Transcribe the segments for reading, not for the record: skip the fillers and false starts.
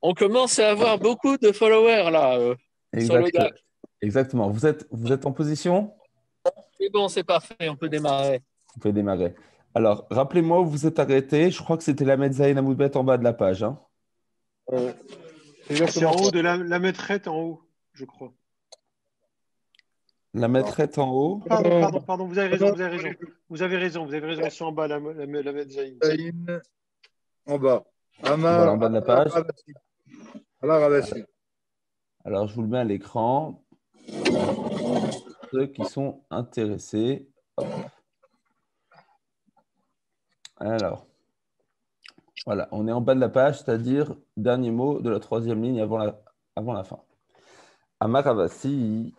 On commence à avoir beaucoup de followers là sur le Exact, DAX. exactement. Vous êtes en position? C'est bon, c'est parfait, on peut démarrer. Vous pouvez démarrer. Alors, rappelez-moi où vous êtes arrêté. Je crois que c'était la Medzaïn Amoudbet en bas de la page, hein. Euh, c'est C'est exactement en haut ça. de la maîtrette, en haut, je crois. La maîtrette en haut. Pardon, vous avez raison, vous avez raison. Vous avez raison, ils sont en bas, la mezzanine. Saïn, en bas. Voilà, en Amar, bas de la Amar page. Ravasi. Amar Ravasi. Alors, je vous le mets à l'écran. Ceux qui sont intéressés. Hop. Alors, voilà, on est en bas de la page, c'est-à-dire dernier mot de la troisième ligne avant la fin. Amar Ravasi,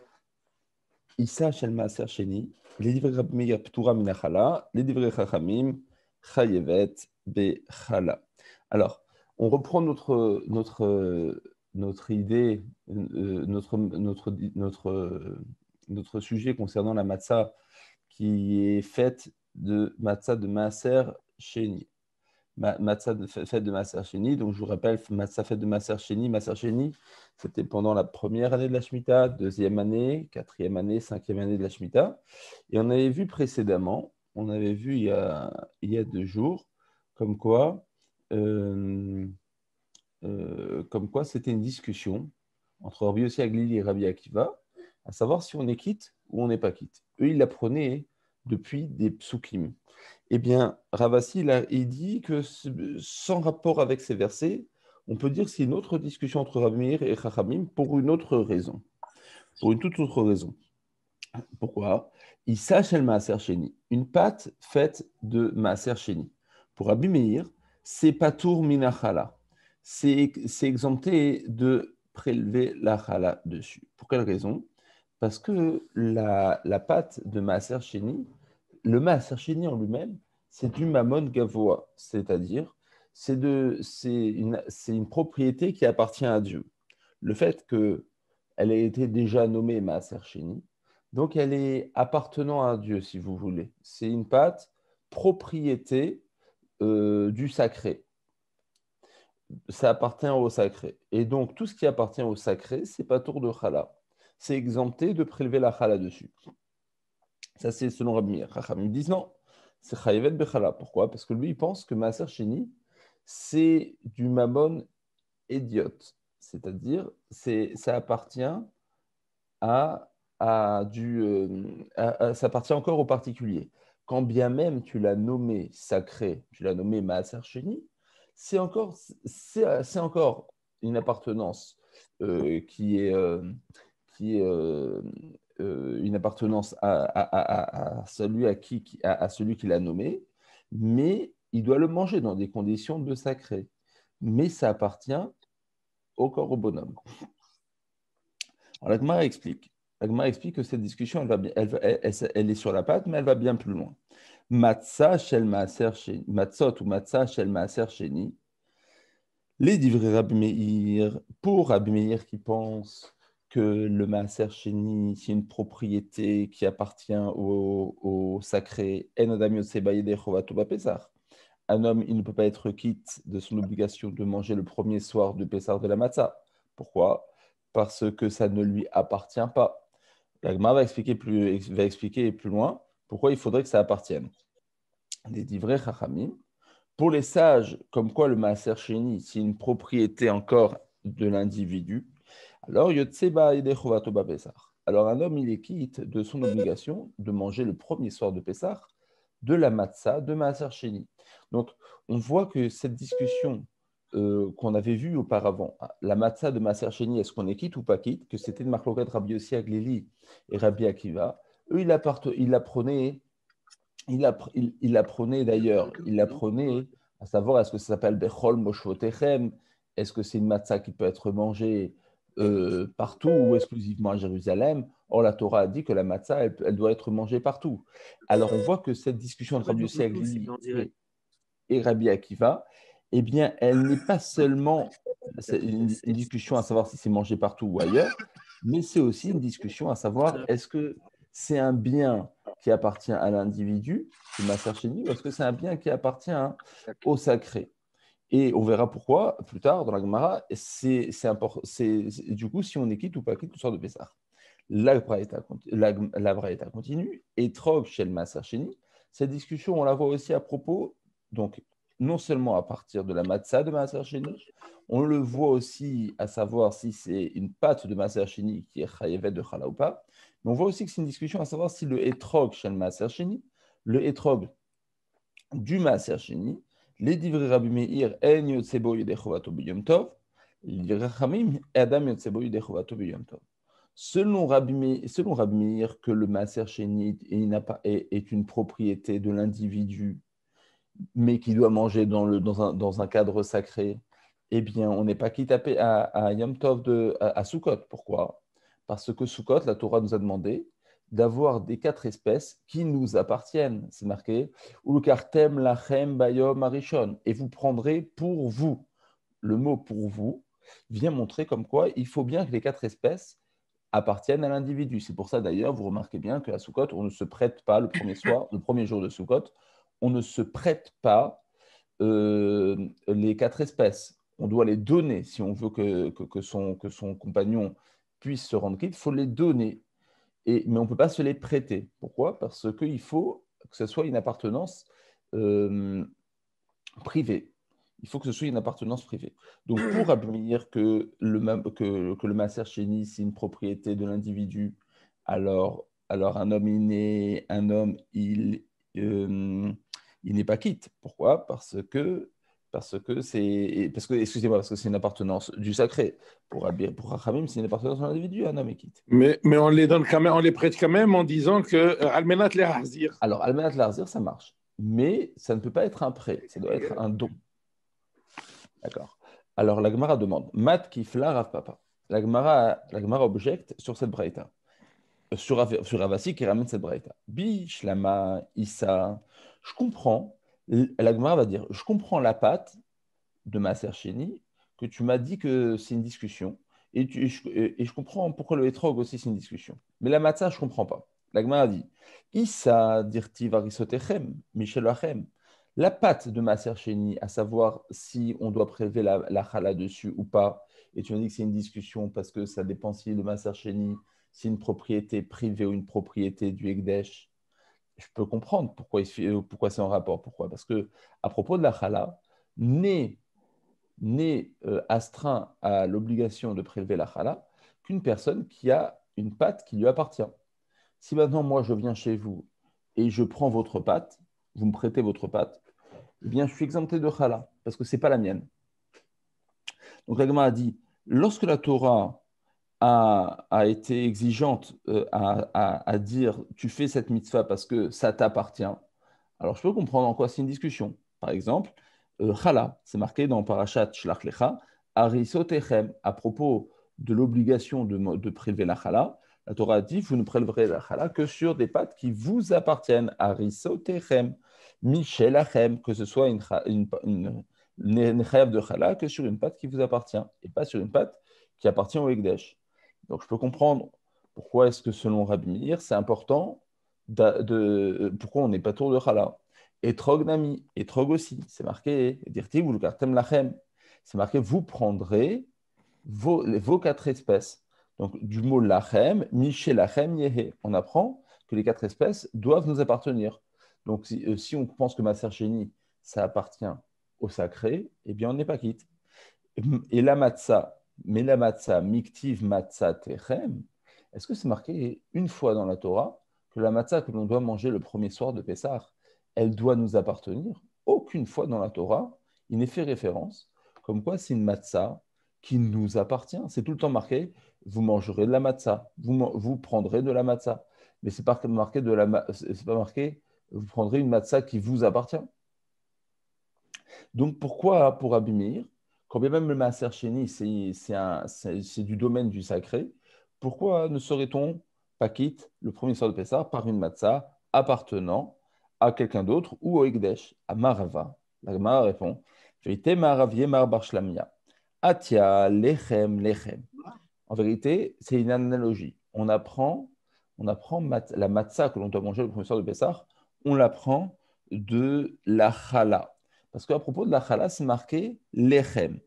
Issa Shel Maaser Sheni, les divrei Rabbi Meir Ptura Minachala, les divrei Chachamim Chayevet Bechala. Alors, on reprend notre idée, notre sujet concernant la matzah qui est faite de matzah de Maaser Sheni. Matzah faite de Maaser Sheni, donc je vous rappelle, matzah faite de Maaser Sheni, c'était pendant la première année de la Shemitah, deuxième année, quatrième année, cinquième année de la Shemitah. Et on avait vu précédemment, on avait vu il y a 2 jours, comme quoi c'était une discussion entre Rabbi Yossi Aglili et Rabbi Akiva, à savoir si on est quitte ou on n'est pas quitte. Eux, ils l'apprenaient depuis des psukim. Eh bien, Ravasi, il dit que sans rapport avec ces versets, on peut dire que c'est une autre discussion entre Rabbi Meir et Chachamim pour une autre raison. Pour une toute autre raison. Pourquoi? Il sache el Maaser Sheni, une pâte faite de Maaser Sheni. Pour Rabbi Meir, c'est patour minachala. C'est exempté de prélever la chala dessus. Pour quelle raison? Parce que la pâte de Maaser Sheni, le Maaser Sheni en lui-même, c'est du Mammon Gavoa, c'est-à-dire c'est une propriété qui appartient à Dieu. Le fait qu'elle ait été déjà nommée Maaser Sheni, donc elle est appartenant à Dieu, si vous voulez. C'est une pâte propriété du sacré. Ça appartient au sacré. Et donc tout ce qui appartient au sacré, c'est pas tour de chala. C'est exempté de prélever la chala dessus. Ça, c'est selon Rabbi Meir. Chachamim disent non, c'est chayevet bechala. Pourquoi? Parce que lui, il pense que Maaser Sheni, c'est du mammon idiote. C'est-à-dire, ça appartient ça appartient encore au particulier. Quand bien même tu l'as nommé sacré, tu l'as nommé Maaser Sheni, c'est encore une appartenance qui est une appartenance à celui qui l'a nommé, mais il doit le manger dans des conditions de sacré. Mais ça appartient encore au bonhomme. Alors, l'Agmara explique que cette discussion, elle est sur la pâte, mais elle va bien plus loin. Matzah shel maaser sheni, matzot ou matzah shel maaser sheni, les divrei Rabbi Meir, pour Rabbi Meir qui pense que le maaser sheni, c'est une propriété qui appartient au sacré, en adam yotzei bayedei chovato bapesach. Un homme, il ne peut pas être quitte de son obligation de manger le premier soir de Pessah de la matzah. Pourquoi? Parce que ça ne lui appartient pas. La Gemara va expliquer plus loin pourquoi il faudrait que ça appartienne. Les divrei chachamim, pour les sages, comme quoi le maaser sheni, c'est une propriété encore de l'individu, alors yotseba yedei chovato bapesach. Alors un homme, il est quitte de son obligation de manger le premier soir de Pessah de la matzah de maaser sheni. Donc, on voit que cette discussion qu'on avait vue auparavant, la matzah de maaser sheni, est-ce qu'on est quitte ou pas quitte, que c'était de Marloket Rabbi Yossi Aglili et Rabbi Akiva, eux, il apprenaient d'ailleurs, il apprenaient à savoir est-ce que ça s'appelle Bechol Moshvotechem, est-ce que c'est une matzah qui peut être mangée partout ou exclusivement à Jérusalem. Or, la Torah a dit que la matzah, elle doit être mangée partout. Alors, on voit que cette discussion entre Rabbi Yossi Aglili et Rabbi Akiva, eh bien, elle n'est pas seulement une discussion à savoir si c'est mangé partout ou ailleurs, mais c'est aussi une discussion à savoir est-ce que c'est un bien qui appartient à l'individu, le Maaser Sheni, ou est-ce que c'est un bien qui appartient au sacré. Et on verra pourquoi plus tard dans la Gemara. Du coup, si on est quitte ou pas quitte le soir de Pessah. La Braïta continue. Et Trog chez le Maaser Sheni. Cette discussion, on la voit aussi à propos, donc non seulement à partir de la matzah de Maaser Sheni, on le voit aussi à savoir si c'est une pâte de Maaser Sheni qui est chayevet de chala ou pas. Mais on voit aussi que c'est une discussion à savoir si le Etrog chez le Maaser Sheni, le Etrog du Maaser Sheni, les divrei Rabbi Meir en yotzebo yedei chovato b'yom tov, les divrei Chachamim adam yotzebo yedei chovato b'yom tov. Selon Rabbi Meir, que le Maaser Sheni est une propriété de l'individu, mais qui doit manger dans un cadre sacré, eh bien, on n'est pas quitte à Yom Tov à Sukkot. Pourquoi? Parce que Sukkot, la Torah nous a demandé d'avoir des 4 espèces qui nous appartiennent. C'est marqué « Ulkartem lachem bayom arishon » et vous prendrez pour vous. Le mot « pour vous » vient montrer comme quoi il faut bien que les 4 espèces appartiennent à l'individu. C'est pour ça d'ailleurs, vous remarquez bien qu'à Sukkot, on ne se prête pas le premier jour de Sukkot, on ne se prête pas les 4 espèces. On doit les donner si on veut que son compagnon puisse se rendre quitte, il faut les donner. Mais on ne peut pas se les prêter. Pourquoi? Parce qu'il faut que ce soit une appartenance privée. Il faut que ce soit une appartenance privée. Donc, pour admettre que le Maaser Sheni, c'est une propriété de l'individu, alors un homme, il n'est pas quitte. Pourquoi? Parce que c'est une appartenance du sacré. Pour Rachamim, c'est une appartenance de l'individu, un homme est quitte. Mais on les donne quand même, on les prête quand même en disant que Almenat les Hazir. Alors, Almenat Larzir, ça marche. Mais ça ne peut pas être un prêt, ça doit être un don. D'accord. Alors, la Gemara demande Mat kifla Rav Papa. La Gemara objecte sur cette braïta. Sur Ravasi qui ramène cette braïta. Bi, Shlama, Issa. Je comprends. La Gemara va dire je comprends la pâte de Maaser Sheni que tu m'as dit que c'est une discussion. Et je comprends pourquoi le Etrog aussi c'est une discussion. Mais la matzah, je ne comprends pas. La Gemara dit Issa dirti varisotechem, Michel Achem. La pâte de Maaser Sheni, à savoir si on doit prélever la chala dessus ou pas, et tu m'as dit que c'est une discussion parce que ça dépend si le Maaser Sheni, c'est une propriété privée ou une propriété du Ekdesh. Je peux comprendre pourquoi c'est en rapport. Pourquoi? Parce que à propos de la chala, n'est astreint à l'obligation de prélever la chala qu'une personne qui a une pâte qui lui appartient. Si maintenant, moi, je viens chez vous et je prends votre pâte, vous me prêtez votre pâte, eh bien, je suis exempté de chala parce que ce n'est pas la mienne. Donc, la Gemara a dit, lorsque la Torah a été exigeante à dire, tu fais cette mitzvah parce que ça t'appartient, alors je peux comprendre en quoi c'est une discussion. Par exemple, chala, c'est marqué dans Parashat Shlach Lecha, Arisotechem, à propos de l'obligation de prélever la chala, la Torah a dit, vous ne préleverez la chala que sur des pâtes qui vous appartiennent. Arisotechem, Michelachem, que ce soit une chayav de chala que sur une pâte qui vous appartient, et pas sur une pâte qui appartient au Ekdesh. Donc je peux comprendre pourquoi est-ce que selon Rabbi Meir, c'est important pourquoi on n'est pas tour de chala. Etrog nami, etrog aussi, c'est marqué, dirti ou le kartem lachem, c'est marqué, vous prendrez vos 4 espèces. Donc, du mot lachem, miché lachem yehe. On apprend que les 4 espèces doivent nous appartenir. Donc, si on pense que Maaser Sheni, ça appartient au sacré, eh bien, on n'est pas quitte. Et la matzah, miktiv matzah techem, est-ce que c'est marqué une fois dans la Torah que la matzah que l'on doit manger le premier soir de Pessah, elle doit nous appartenir? Aucune fois dans la Torah, il n'est fait référence comme quoi c'est une matzah qui nous appartient. C'est tout le temps marqué, vous mangerez de la matzah, vous prendrez de la matzah. Mais c'est pas marqué vous prendrez une matzah qui vous appartient. Donc pourquoi pour Rabbi Meir, quand bien même le Maaser Sheni, c'est du domaine du sacré, pourquoi ne serait-on pas quitte le premier soir de Pessah par une matzah appartenant à quelqu'un d'autre ou au Ekdesh, à Marava? La Gemara répond Veite Marav Yemar Bar Shlamia. Atia lechem lechem. En vérité, c'est une analogie. On apprend la matzah que l'on doit manger le premier soir de Pessah, on l'apprend de la chala. Parce qu'à propos de la challah, c'est marqué lechem.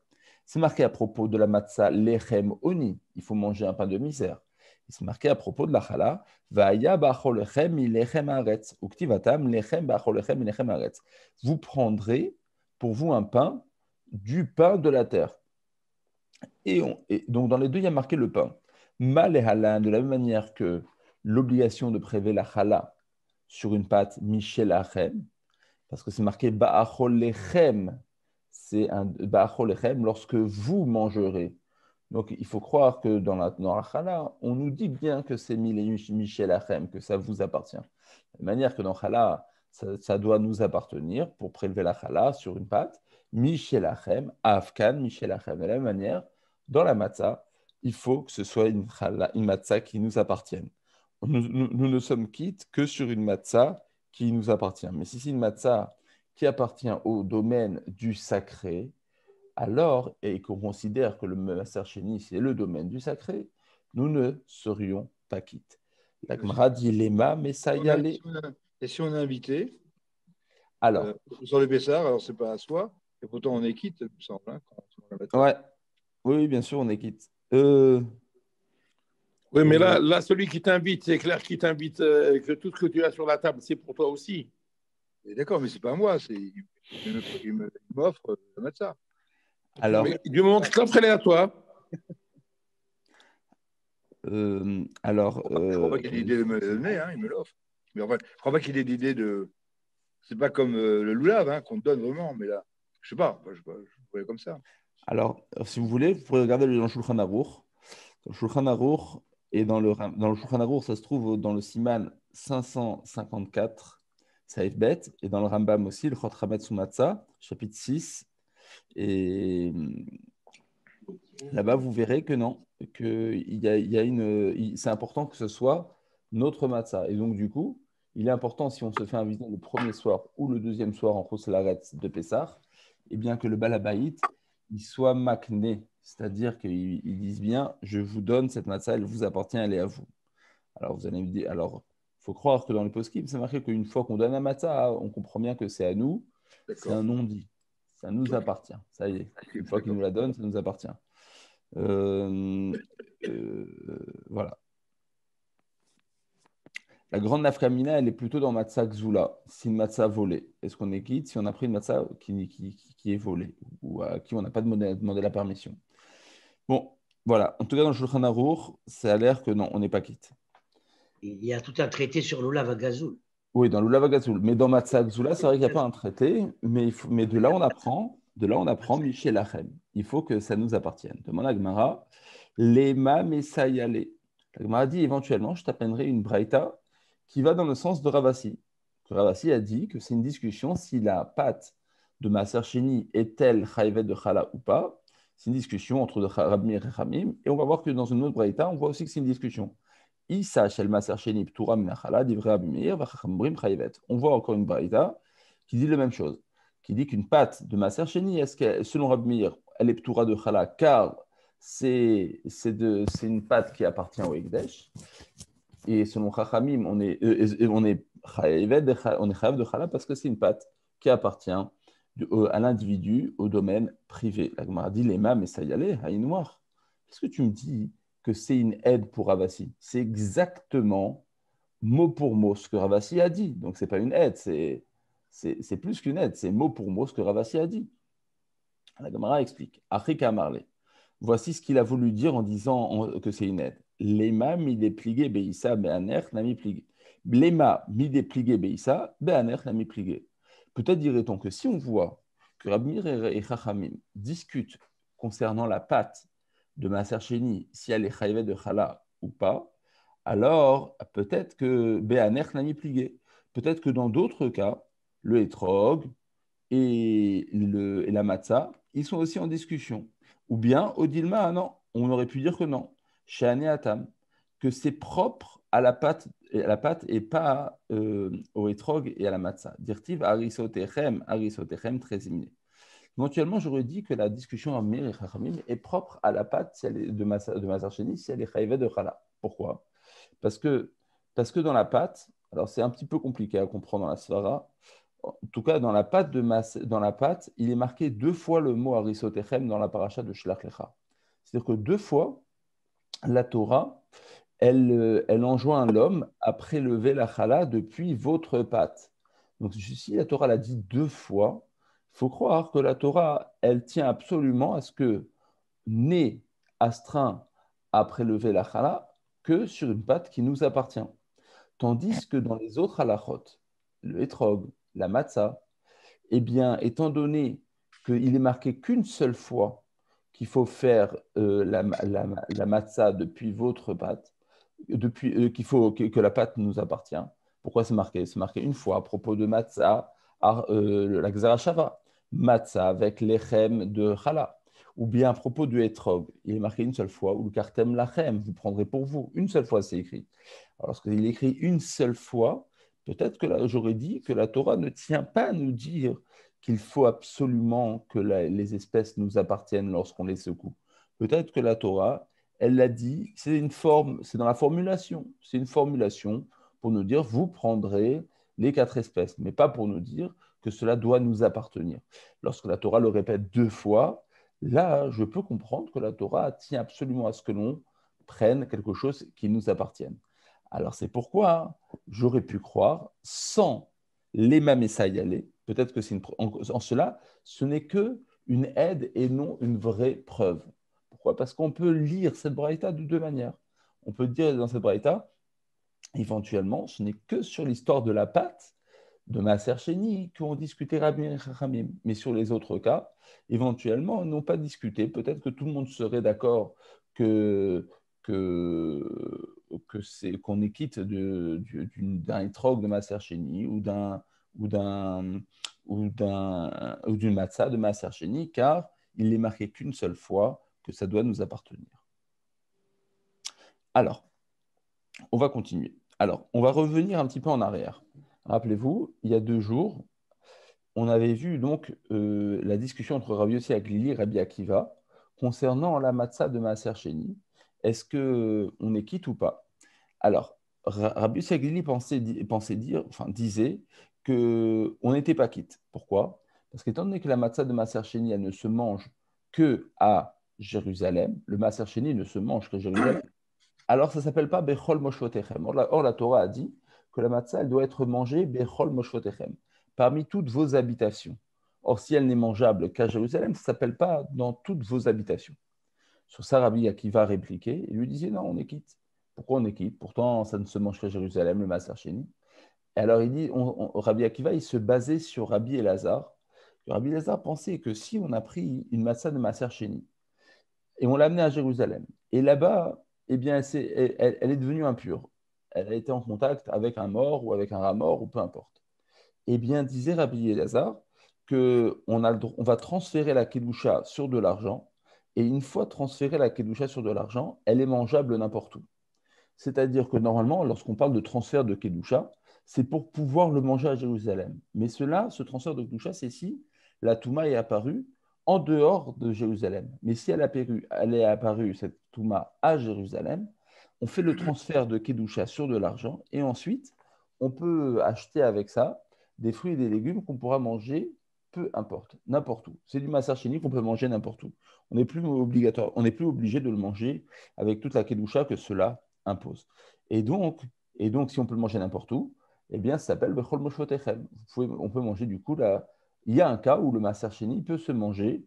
C'est marqué à propos de la matzah lechem oni. Il faut manger un pain de misère. Et c'est marqué à propos de la challah va'aya ba'achol lechem mi lechem haaretz. Uktivatam lechem ba'achol lechem mi lechem haaretz. Vous prendrez pour vous un pain du pain de la terre. Et donc, dans les deux, il y a marqué le pain. Mal et halan, de la même manière que l'obligation de prélever la challah sur une pâte michel achem, parce que c'est marqué ba'achol lechem, c'est un ba'achol lechem lorsque vous mangerez. Donc, il faut croire que dans la challah, on nous dit bien que c'est michel achem, que ça vous appartient. De manière que dans challah, ça doit nous appartenir pour prélever la challah sur une pâte. Michel achem, afkan, michel achem. De la même manière, dans la matzah, il faut que ce soit une matzah qui nous appartienne. Nous ne sommes quittes que sur une matzah qui nous appartient. Mais si c'est une matzah qui appartient au domaine du sacré, alors, et qu'on considère que le Maaser Sheni, c'est le domaine du sacré, nous ne serions pas quittes. La Gemara dit Lema, mais ça y allait. Et si on est invité Alors, sur le Bessar, alors c'est pas à soi, et pourtant on est quitte, il me semble. Hein, ouais. Oui, bien sûr, on est quitte. Oui, mais là, celui qui t'invite, c'est clair qu'il t'invite, que tout ce que tu as sur la table, c'est pour toi aussi. D'accord, mais c'est pas moi, il m'offre la matzah. Alors, mais du moment que l'offre elle est à toi. Je crois pas qu'il ait l'idée de me le donner, hein, il me l'offre. Mais enfin, je crois pas qu'il ait l'idée de. C'est pas comme le loulav, hein, qu'on te donne vraiment, mais là, je sais pas, je voyais comme ça. Alors, si vous voulez, vous pouvez regarder dans le Shulchan Aruch. Dans le Shulchan Aruch et dans le Shulchan Aruch, ça se trouve dans le Siman 554, Saïf Bet, et dans le Rambam aussi, le Chot Hametz Umatzah, chapitre 6. Et là-bas, vous verrez que non, c'est important que ce soit notre matzah. Et donc, du coup, il est important, si on se fait inviter le premier soir ou le deuxième soir en Choselaretz de Pessah, et bien que le Balabaït, il soit makné, c'est-à-dire qu'ils disent bien, je vous donne cette matzah, elle vous appartient, elle est à vous. Alors, vous allez me dire, alors, il faut croire que dans les poskim, c'est marqué qu'une fois qu'on donne la matzah, on comprend bien que c'est à nous, c'est un non-dit. Ça nous appartient. Ça y est. Une fois qu'il nous la donne, ça nous appartient. Voilà. La grande nafkamina, elle est plutôt dans matzah gzula. C'est une matzah volée. Est-ce qu'on est quitte si on a pris une matzah qui est volée ou à qui on n'a pas demandé la permission? Bon, voilà. En tout cas, dans le Shulchan Aruch, ça a l'air que non, on n'est pas quitte. Il y a tout un traité sur l'Olav Agazoul. Oui, dans l'Ulav Agazoul. Mais dans matzah gzula, c'est vrai qu'il n'y a pas un traité, mais de là, on apprend Michel Achem. Il faut que ça nous appartienne. Demande à Gemara, Lema Messayale. La Gemara dit éventuellement, je t'appellerai une braïta qui va dans le sens de Ravasi. Ravasi a dit que c'est une discussion si la pâte de Maaser Sheni est-elle chayivet de chala ou pas. C'est une discussion entre Rabbi Meir et Chamim. Et on va voir que dans une autre braïta, on voit aussi que c'est une discussion. Isa shel Maaser Sheni ptura min chala divrei Rabbi Meir v'chacham omrim chayivet. On voit encore une braïta qui dit la même chose, qui dit qu'une pâte de Maaser Sheni, est-ce que, selon Rabbi Meir, elle est ptura de chala car c'est une pâte qui appartient au Ekdesh. Et selon Chachamim, on est chayav de chala parce que c'est une pâte qui appartient à l'individu, au domaine privé. La Gemara dit Lema, mais ça y allait, noir. Qu'est-ce que tu me dis que c'est une aide pour Ravasi? C'est exactement mot pour mot ce que Ravasi a dit. Donc, ce n'est pas une aide, c'est plus qu'une aide, c'est mot pour mot ce que Ravasi a dit. La Gemara explique. Afrika Marle. Voici ce qu'il a voulu dire en disant que c'est une aide. Lema mi déplié beissa be'aner nami plié. Lema mi déplié beissa be'aner nami plié. Peut-être dirait-on que si on voit que Rabbi Meir et Chachamim discutent concernant la pâte de Maaser Sheni, si elle est chayivet de chala ou pas, alors peut-être que be'aner nami plié. Peut-être que dans d'autres cas, le hétrog et la matzah, ils sont aussi en discussion. Ou bien, au Dilma, non, on aurait pu dire que non, chez Atam, que c'est propre à la pâte et pas au hétrog et à la matzah. Dirtiv arisotechem trezimne. Éventuellement, j'aurais dit que la discussion entre Meir et Chachamim est propre à la pâte de Maaser Sheni si elle est chayivet de chala. Pourquoi? Parce que dans la pâte, alors c'est un petit peu compliqué à comprendre dans la svara, en tout cas, dans la pâte, il est marqué 2 fois le mot Harisotechem dans la paracha de Shlach Lecha. C'est-à-dire que 2 fois, la Torah, elle enjoint l'homme à prélever la chala depuis votre pâte. Donc, si la Torah l'a dit 2 fois, il faut croire que la Torah, elle tient absolument à ce que né astreint à prélever la chala que sur une pâte qui nous appartient. Tandis que dans les autres halachot, le hétrog, la matzah, eh bien, étant donné qu'il est marqué qu'une seule fois qu'il faut faire la matzah depuis votre pâte, qu'il faut que la pâte nous appartient. Pourquoi c'est marqué? C'est marqué une fois à propos de matzah, la Gzara Shava, matzah avec lechem de chala. Ou bien à propos du hétrog, il est marqué une seule fois, ou le kartem lachem, vous prendrez pour vous. Une seule fois, c'est écrit. Alors, lorsqu'il est écrit une seule fois, peut-être que là, j'aurais dit que la Torah ne tient pas à nous dire qu'il faut absolument que les espèces nous appartiennent lorsqu'on les secoue. Peut-être que la Torah, elle l'a dit, c'est une forme, c'est dans la formulation. C'est une formulation pour nous dire, vous prendrez les 4 espèces, mais pas pour nous dire que cela doit nous appartenir. Lorsque la Torah le répète 2 fois, là, je peux comprendre que la Torah tient absolument à ce que l'on prenne quelque chose qui nous appartienne. Alors, c'est pourquoi j'aurais pu croire, sans l'Ema Messayalé, peut-être que en cela, ce n'est qu'une aide et non une vraie preuve. Pourquoi? Parce qu'on peut lire cette braïta de 2 manières. On peut dire dans cette braïta, éventuellement, ce n'est que sur l'histoire de la pâte de Maaser Sheni qu'on discutait Rabbi et Chachamim. Mais sur les autres cas, éventuellement, ils n'ont pas discuté. Peut-être que tout le monde serait d'accord qu'on est quitte d'un étrog de Maaser Sheni ou d'une matzah de Maaser Sheni, car il n'est marqué qu'une seule fois que ça doit nous appartenir. Alors, on va continuer. Alors, on va revenir un petit peu en arrière. Rappelez-vous, il y a 2 jours, on avait vu donc la discussion entre Rabbi Yossi Aglili et Rabbi Akiva concernant la matzah de Maaser Sheni. Est-ce qu'on est quitte ou pas? Alors, Rabbi Yossi Aglili disait qu'on n'était pas quitte. Pourquoi? Parce qu'étant donné que la matzah de Maaser Sheni, elle ne se mange que à Jérusalem, le Maaser Sheni ne se mange qu'à Jérusalem, alors ça ne s'appelle pas Bechol Moshvotechem. Or, la Torah a dit que la matzah, elle doit être mangée Bechol Moshvotechem, parmi toutes vos habitations. Or, si elle n'est mangeable qu'à Jérusalem, ça ne s'appelle pas dans toutes vos habitations. Sur ça, Rabbi Akiva répliquait et lui disait non, on est quitte. Pourquoi on est quitte? Pourtant, ça ne se mange qu'à Jérusalem, le Maaser Sheni. Et alors, il dit, Rabbi Akiva, il se basait sur Rabbi Elazar. Rabbi Elazar pensait que si on a pris une matzah de Maaser Sheni et on l'a amenée à Jérusalem, et là-bas, eh bien, elle est devenue impure. Elle a été en contact avec un mort ou avec un rat mort ou peu importe. Eh bien, disait Rabbi Elazar qu'on va transférer la kedusha sur de l'argent, et une fois transférée la kedusha sur de l'argent, elle est mangeable n'importe où. C'est-à-dire que normalement, lorsqu'on parle de transfert de kedusha, c'est pour pouvoir le manger à Jérusalem. Mais ce transfert de kedusha, c'est si la touma est apparue en dehors de Jérusalem. Mais si elle est apparue, cette touma, à Jérusalem, on fait le transfert de kedusha sur de l'argent, et ensuite, on peut acheter avec ça des fruits et des légumes qu'on pourra manger, peu importe, n'importe où. C'est du Maaser Sheni qu'on peut manger n'importe où. On n'est plus obligé de le manger avec toute la kedusha que cela impose. Et donc, si on peut le manger n'importe où, eh bien, ça s'appelle Bechol Moshvotechem. On peut manger du coup là. Il y a un cas où le Maaser Sheni peut se manger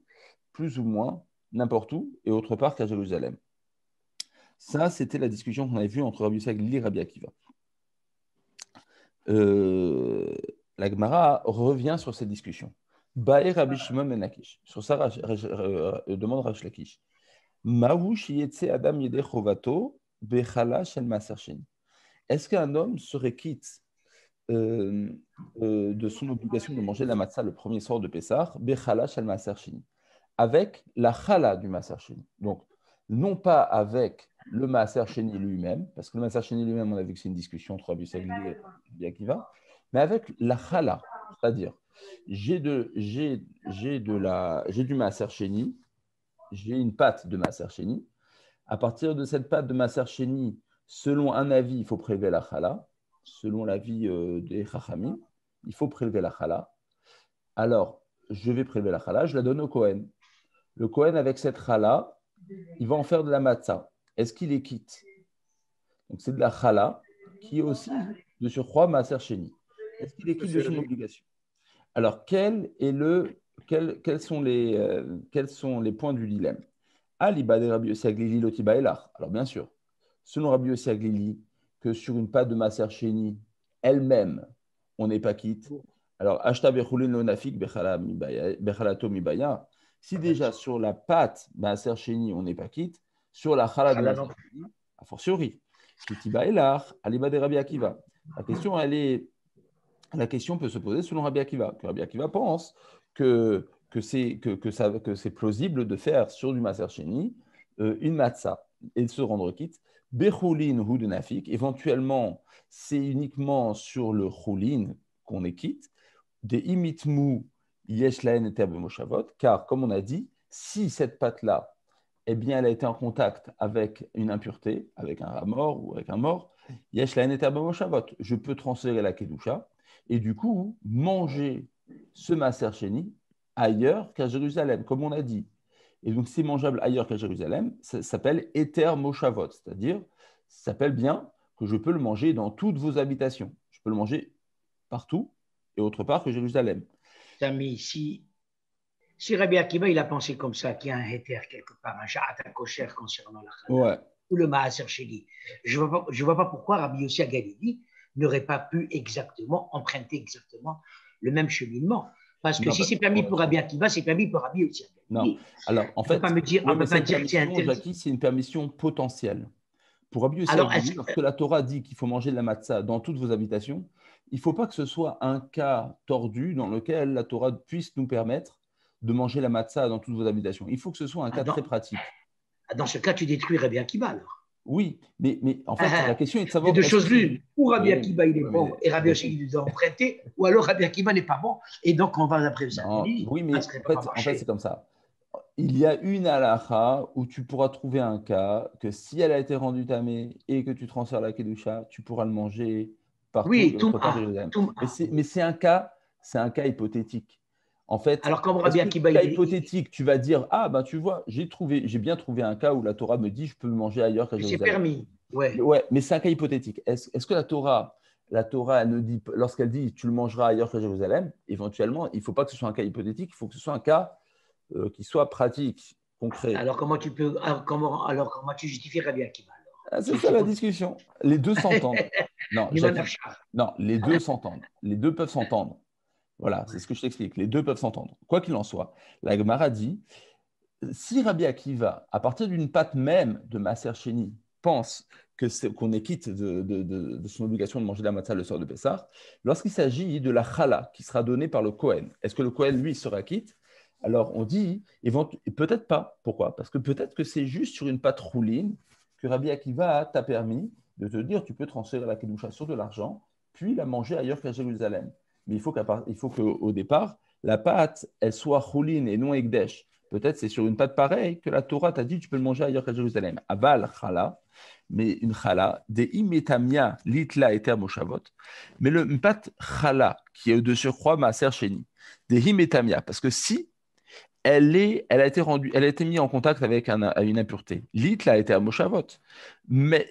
plus ou moins n'importe où et autre part qu'à Jérusalem. Ça, c'était la discussion qu'on avait vue entre Rabbi Yossi Aglili et Rabbi Akiva. La Gemara revient sur cette discussion. Bae Rabbi Shimon ben Lakish. Sur ça, demande Rav Lakish. Mahu sheyetse adam yedei chovato bechala shel Maaser Sheni. Est-ce qu'un homme serait quitte de son obligation de manger la matzah le premier soir de Pessah, bechala shel Maaser Sheni, avec la chala du Maaser Sheni. Donc, non pas avec le Maaser Sheni lui-même, parce que le Maaser Sheni lui-même, on a vu que c'est une discussion entre Rabbi Yossi Aglili et Rabbi Akiva, mais avec la chala, c'est-à-dire j'ai du Maaser Sheni, j'ai une pâte de Maaser Sheni. À partir de cette pâte de Maaser Sheni, selon un avis, il faut prélever la chala, selon l'avis des Chachamim. il faut prélever la chala. Alors, je vais prélever la chala, je la donne au Kohen. Le Kohen, avec cette chala, il va en faire de la matzah. Est-ce qu'il est quitte? Donc, c'est de la chala qui est aussi, de surcroît, maaser sheni. Est-ce qu'il est quitte de son obligation? Alors, quels sont les points du dilemme? Aliba de Rabbi Yossi Aglili lotiba elach. Alors, bien sûr, selon Rabbi Yossi Aglili, que sur une pâte de maaser sheni elle-même, on n'est pas quitte. Alors, ashta bechulin lo nafik bechalato mibaya. Si déjà sur la pâte maaser sheni, on n'est pas quitte, sur la chala de maaser sheni, a fortiori. Lotiba elach, aliba de Rabbi Akiva. La question peut se poser selon Rabbi Akiva. Que Rabbi Akiva pense que c'est plausible de faire sur du maaser sheni une matzah et de se rendre quitte. Bechulin ou de nafik, éventuellement, c'est uniquement sur le chulin qu'on est quitte. Des imitmou yesh laen eter b'moshavot, car comme on a dit, si cette pâte-là, eh bien, elle a été en contact avec une impureté, avec un rat mort ou avec un mort, yesh laen eter b'moshavot, je peux transférer la kedusha et du coup manger ce maaser sheni ailleurs qu'à Jérusalem, comme on a dit. Et donc, c'est mangeable ailleurs qu'à Jérusalem, ça s'appelle Eter Moshavot, c'est-à-dire, ça s'appelle bien que je peux le manger dans toutes vos habitations. Je peux le manger partout et autre part que Jérusalem. Samy, si Rabbi Akiva, il a pensé comme ça, qu'il y a un Heter quelque part, un Sha'at kosher concernant la Chala, Ouais. ou le Maaser Sheni, je ne vois pas pourquoi Rabbi Yossi Agalili n'aurait pas pu emprunter exactement le même cheminement. Parce que si c'est permis pour Rabbi Akiva, c'est permis pour Rabbi Yossi Agalili. Non, alors en fait, on peut pas dire que c'est interdit. Jackie, c'est une permission potentielle. Pour Rabbi Yossi Agalili, lorsque la Torah dit qu'il faut manger de la matzah dans toutes vos habitations, il ne faut pas que ce soit un cas tordu dans lequel la Torah puisse nous permettre de manger la matzah dans toutes vos habitations. Il faut que ce soit un cas très pratique. Dans ce cas, tu détruis Rabbi Akiva alors. Oui, mais en fait, la question est de savoir… Il y a deux choses l'une. Ou Rabbi Akiva, il est bon, et Rabbi Yossi, il doit emprunter, ou alors Rabbi Akiva n'est pas bon, et donc on va après ça. Oui, mais en fait, c'est comme ça. Il y a une halakha où tu pourras trouver un cas que si elle a été rendue tamée et que tu transfères la kedusha, tu pourras le manger partout. Oui, mais c'est un cas hypothétique. En fait, alors, comme Rabbi Akiba, cas hypothétique, tu vas dire tu vois, j'ai bien trouvé un cas où la Torah me dit je peux le manger ailleurs qu'à Jérusalem. C'est permis. Ouais, mais c'est un cas hypothétique. Est-ce que la Torah, elle ne dit, lorsqu'elle dit tu le mangeras ailleurs qu'à Jérusalem, éventuellement, il ne faut pas que ce soit un cas hypothétique, il faut que ce soit un cas qui soit pratique, concret. Alors comment tu justifies Rabbi Akiva c'est ça la discussion. Les deux s'entendent. Non, les deux s'entendent. Les deux peuvent s'entendre. Voilà, c'est ce que je t'explique. Les deux peuvent s'entendre. Quoi qu'il en soit, la Gemara dit, si Rabbi Akiva, à partir d'une pâte même de maaser sheni, pense qu'on est quitte de son obligation de manger la matzah le soir de Pessah, lorsqu'il s'agit de la chala qui sera donnée par le Kohen, est-ce que le Kohen, lui, sera quitte? Alors, on dit, peut-être pas. Pourquoi? Parce que peut-être que c'est juste sur une pâte rouline que Rabbi Akiva t'a permis de te dire tu peux transférer la kedusha sur de l'argent, puis la manger ailleurs qu'à Jérusalem. Mais il faut qu'au départ, la pâte, elle soit rouline et non ekdesh. Peut-être c'est sur une pâte pareille que la Torah t'a dit tu peux le manger ailleurs qu'à Jérusalem. Aval chala, mais une chala, des imetamia litla eter moshavot, mais une pâte chala qui est de surcroît maaser sheni, des imetamia, parce que si elle a été mise en contact avec une impureté. L'itla a été à Moshavot. Mais,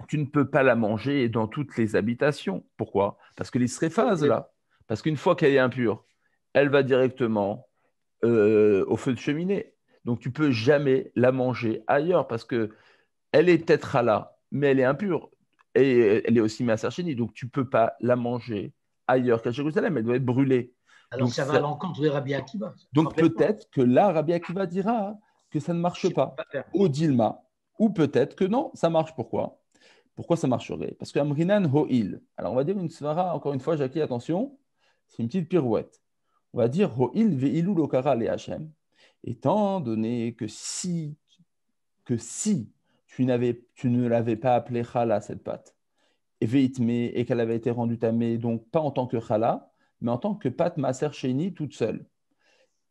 tu ne peux pas la manger dans toutes les habitations. Pourquoi? Parce que l'isréphase, là, parce qu'une fois qu'elle est impure, elle va directement au feu de cheminée. Donc, tu ne peux jamais la manger ailleurs parce qu'elle est peut-être halal, mais elle est impure. Et elle est aussi maaser sheni. Donc, tu ne peux pas la manger ailleurs qu'à Jérusalem. Elle doit être brûlée. Alors, donc, ça va à l'encontre de Rabbi Akiva. Donc, peut-être que là, Rabbi Akiva dira que ça ne marche pas au Dilma, ou peut-être que non, ça marche. Pourquoi ça marcherait? Parce que Amrinan Ho'il. Alors, on va dire une svara, encore une fois, Jackie, attention, c'est une petite pirouette. On va dire Ho'il ve'ilu lokara le Hashem, étant donné que si tu ne l'avais pas appelée chala, cette pâte, et qu'elle avait été rendue tamée, donc pas en tant que chala, mais en tant que pâte maaser sheni toute seule.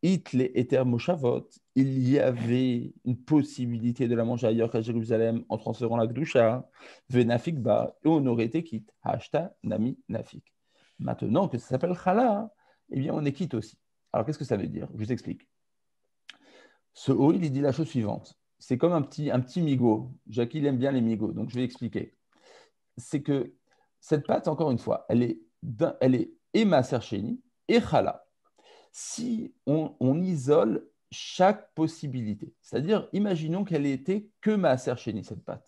Itle eter moshavot, il y avait une possibilité de la manger ailleurs qu'à Jérusalem en transférant la kedusha, venafik ba, et on aurait été quitte. Hashta nami nafik. Maintenant que ça s'appelle chala, eh bien, on est quitte aussi. Alors, qu'est-ce que ça veut dire? Je vous explique. Ce haut, il dit la chose suivante. C'est comme un petit migot. Jackie, il aime bien les migots, donc je vais expliquer. C'est que cette pâte, encore une fois, elle est et maaser sheni et chala. Si on isole chaque possibilité, c'est-à-dire, imaginons qu'elle était que maaser sheni, cette pâte,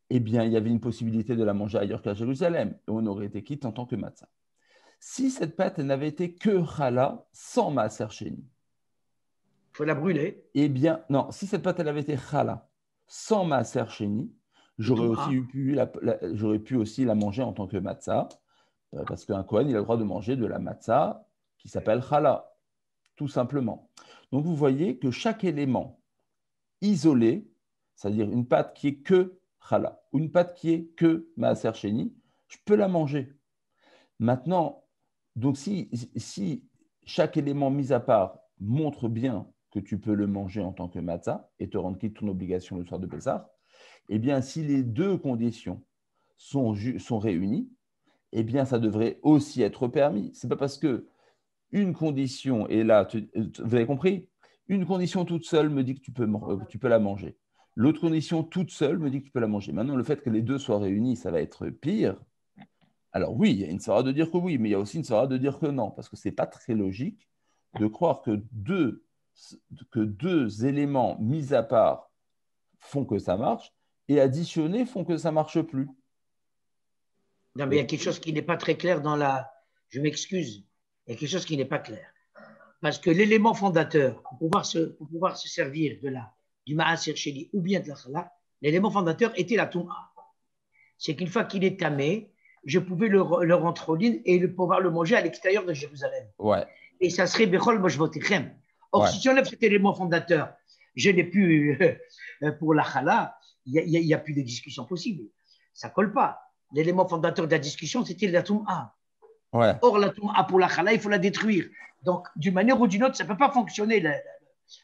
eh bien, il y avait une possibilité de la manger ailleurs qu'à Jérusalem, et on aurait été quitte en tant que matzah. Si cette pâte n'avait été que chala, sans maaser sheni, il faut la brûler. eh bien, non, si cette pâte elle avait été chala, sans maaser sheni, j'aurais pu aussi la manger en tant que matzah, parce qu'un Kohen, il a le droit de manger de la matzah qui s'appelle chala, tout simplement. Donc, vous voyez que chaque élément isolé, c'est-à-dire une pâte qui est que chala, ou une pâte qui est que maaser sheni, je peux la manger. Maintenant, donc si chaque élément mis à part montre bien que tu peux le manger en tant que matzah et te rendre quitte ton obligation le soir de Pessah, eh bien, si les deux conditions sont réunies, eh bien, ça devrait aussi être permis. Ce n'est pas parce que une condition est là, vous avez compris? Une condition toute seule me dit que tu peux la manger. L'autre condition toute seule me dit que tu peux la manger. Maintenant, le fait que les deux soient réunis, ça va être pire. Alors oui, il y a une sorte de dire que oui, mais il y a aussi une sorte de dire que non, parce que ce n'est pas très logique de croire que deux éléments mis à part font que ça marche et additionnés font que ça ne marche plus. Non, mais il y a quelque chose qui n'est pas très clair dans la… Je m'excuse, il y a quelque chose qui n'est pas clair. Parce que l'élément fondateur, pour pouvoir se servir du maaser sheni ou bien de la chala, l'élément fondateur était la touma. C'est qu'une fois qu'il est tamé, je pouvais le rentrer en ligne et pouvoir le manger à l'extérieur de Jérusalem. Ouais. Et ça serait Bechol Moshvotechem. Or, si tu enlèves cet élément fondateur, je n'ai plus, pour la chala, il n'y a plus de discussion possible. Ça ne colle pas. L'élément fondateur de la discussion, c'était la touma. Ouais. Or, la touma pour la chala, il faut la détruire. Donc, d'une manière ou d'une autre, ça ne peut pas fonctionner.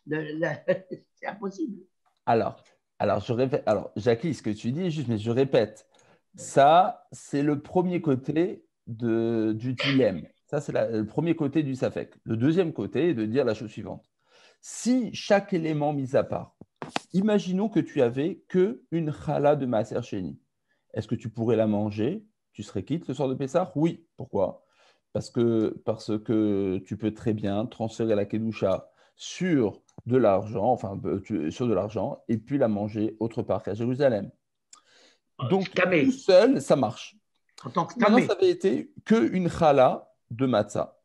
C'est impossible. Alors, je répète. Alors, Jackie, ce que tu dis est juste, mais je répète. Ça, c'est le premier côté du dilemme. Ça, c'est le premier côté du safek. Le deuxième côté est de dire la chose suivante. Si chaque élément mis à part, imaginons que tu avais qu'une chala de maaser sheni. Est-ce que tu pourrais la manger? Tu serais quitte le soir de Pessah? Oui. Pourquoi? Parce que tu peux très bien transférer la kedusha sur de l'argent, sur de l'argent, et puis la manger autre part qu'à Jérusalem. Donc, tout seul, ça marche. En tant que maintenant, ça avait été qu'une chala de matzah.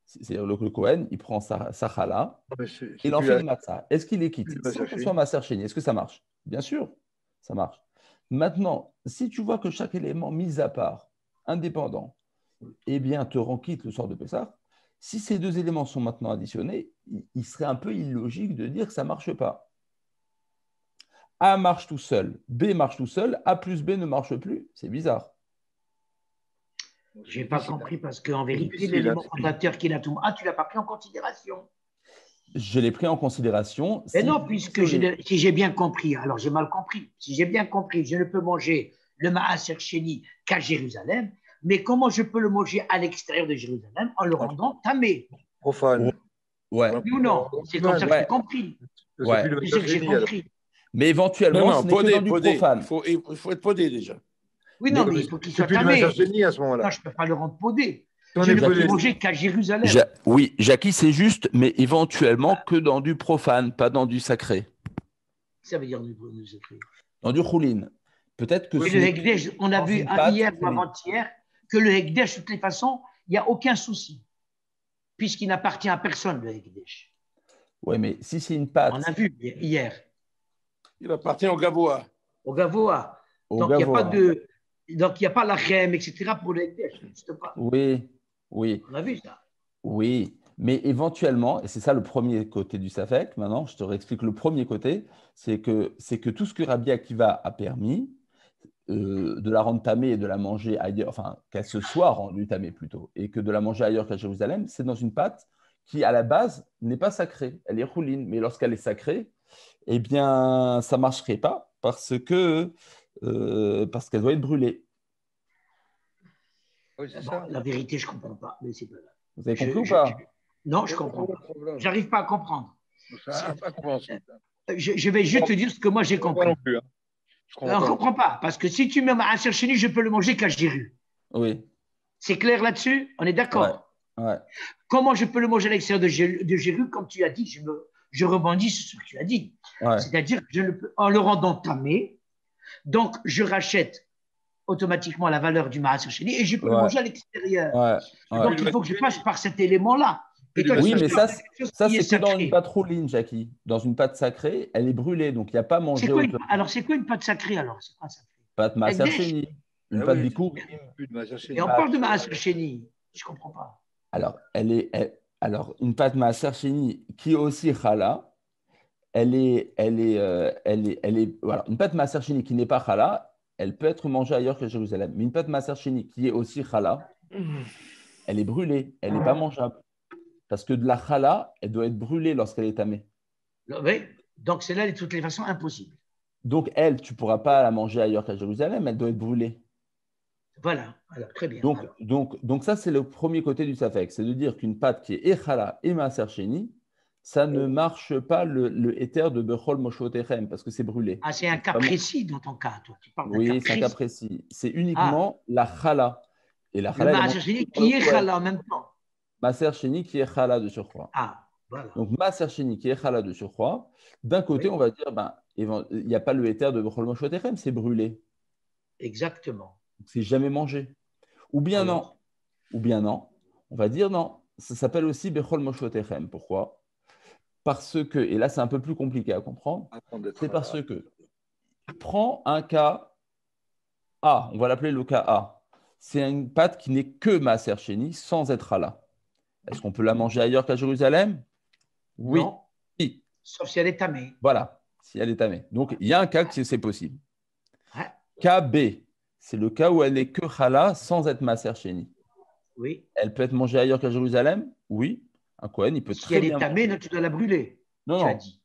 C'est-à-dire le Kohen, il prend sa chala, il en fait une matzah. Est-ce qu'il est quitte? Sans que ce soit maaser sheni, est-ce que ça marche? Bien sûr, ça marche. Maintenant, si tu vois que chaque élément mis à part, indépendant, eh bien, te rend quitte le soir de Pessah, si ces deux éléments sont maintenant additionnés, il serait un peu illogique de dire que ça ne marche pas. A marche tout seul, B marche tout seul, A plus B ne marche plus. C'est bizarre. Je n'ai pas compris parce qu'en vérité, l'élément fondateur qui est la touma, tu ne l'as pas pris en considération. Je l'ai pris en considération. Mais non, puisque si j'ai bien compris, alors j'ai mal compris. Si j'ai bien compris, je ne peux manger le maaser sheni qu'à Jérusalem, mais comment je peux le manger à l'extérieur de Jérusalem en le rendant tamé? Profane. Ouais. Oui ou non? C'est comme ça que j'ai compris. Ouais. C'est ce que j'ai compris. Mais éventuellement, ce n'est que dans du profane. Il faut être podé déjà. Oui, non, mais il faut qu'il soit tamé. À ce moment-là. Non, je ne peux pas le rendre podé. Je ne peux le manger qu'à Jérusalem. Oui, Jackie, c'est juste, mais éventuellement que dans du profane, pas dans du sacré. Ça veut dire du sacré. Dans du choulin. Peut-être que le Hekdesh, on a vu hier ou avant-hier que le Hekdesh, de toutes les façons, il n'y a aucun souci, puisqu'il n'appartient à personne, le Hekdesh. Oui, mais si c'est une pâte. On a vu hier. Il appartient au Gavoa. Au Gavoa. Donc, il n'y a pas la chem, etc. pour le Hekdesh. Oui. On a vu ça. Oui, mais éventuellement, et c'est ça le premier côté du Safek, maintenant je te réexplique le premier côté, c'est que tout ce que Rabbi Akiva a permis, de la rendre tamée et de la manger ailleurs, enfin qu'elle se soit rendue tamée plutôt, et que de la manger ailleurs qu'à Jérusalem, c'est dans une pâte qui à la base n'est pas sacrée, elle est rouline, mais lorsqu'elle est sacrée, eh bien ça ne marcherait pas parce qu'elle doit être brûlée. Oui, c'est Bon, ça. la vérité, je ne comprends pas, mais c'est pas grave. Vous avez compris ou pas? Non, je ne comprends pas. Je n'arrive pas à comprendre. C'est incompréhensible. Je vais juste te dire ce que moi j'ai compris. Moi non plus. Hein. On ne comprend pas, parce que si tu mets un chenille, je peux le manger quand j'ai ru. Oui. C'est clair là-dessus? On est d'accord? Ouais. Comment je peux le manger à l'extérieur de Jéru, comme tu as dit, je rebondis sur ce que tu as dit. Ouais. C'est-à-dire que en le rendant tamé, donc je rachète automatiquement la valeur du maaser sheni et je peux le manger à l'extérieur. Donc il faut que je passe par cet élément-là. Et toi, oui, mais ça c'est que dans une sacrée. pâte rouline, Jackie. Dans une pâte sacrée, elle est brûlée, donc il n'y a pas mangé. Alors, c'est quoi une pâte sacrée alors? C'est pas sacrée. Pâte maaser sheni. Une pâte bikour. Et on parle de maaser sheni. Je ne comprends pas. Alors, alors, une pâte maaser sheni qui est aussi chala, elle est voilà, une pâte maaser sheni qui n'est pas chala, elle peut être mangée ailleurs que Jérusalem. Mais une pâte maaser sheni qui est aussi chala, elle est brûlée, elle n'est pas mangeable. Parce que de la chala, elle doit être brûlée lorsqu'elle est tamée. Oui, donc celle-là est de toutes les façons impossible. Donc elle, tu ne pourras pas la manger ailleurs qu'à Jérusalem, elle doit être brûlée. Voilà, alors très bien. Donc ça, c'est le premier côté du safek, c'est de dire qu'une pâte qui est echala et maaser sheni, ça ne marche pas le éther de Bechol Moshotechem parce que c'est brûlé. Ah, c'est un cas précis dans ton cas, toi. Tu parles oui, c'est un cas précis. C'est uniquement la chala. Et la chala, le maaser sheni qui est chala en même temps. Maaser sheni qui est chala de surcroît. Ah, voilà. Donc maaser sheni qui est chala de surcroît. D'un côté, on va dire, il n'y a pas le éther de Bechol Moshotechem, c'est brûlé. Exactement. C'est jamais mangé. Ou bien non. On va dire non. Ça s'appelle aussi Bechol Moshotechem. Pourquoi? Parce que, et là c'est un peu plus compliqué à comprendre, c'est parce que prends un cas A, on va l'appeler le cas A. C'est une pâte qui n'est que maaser sheni sans être halal. Est-ce qu'on peut la manger ailleurs qu'à Jérusalem? Oui. Non. Oui. Sauf si elle est tamée. Voilà, si elle est tamée. Donc il y a un cas que c'est possible. Cas B, c'est le cas où elle n'est que halal sans être maaser sheni. Oui. Elle peut être mangée ailleurs qu'à Jérusalem? Oui. Un Kohen, il peut très bien. Si elle est tamée, tu dois la brûler. Non. As dit.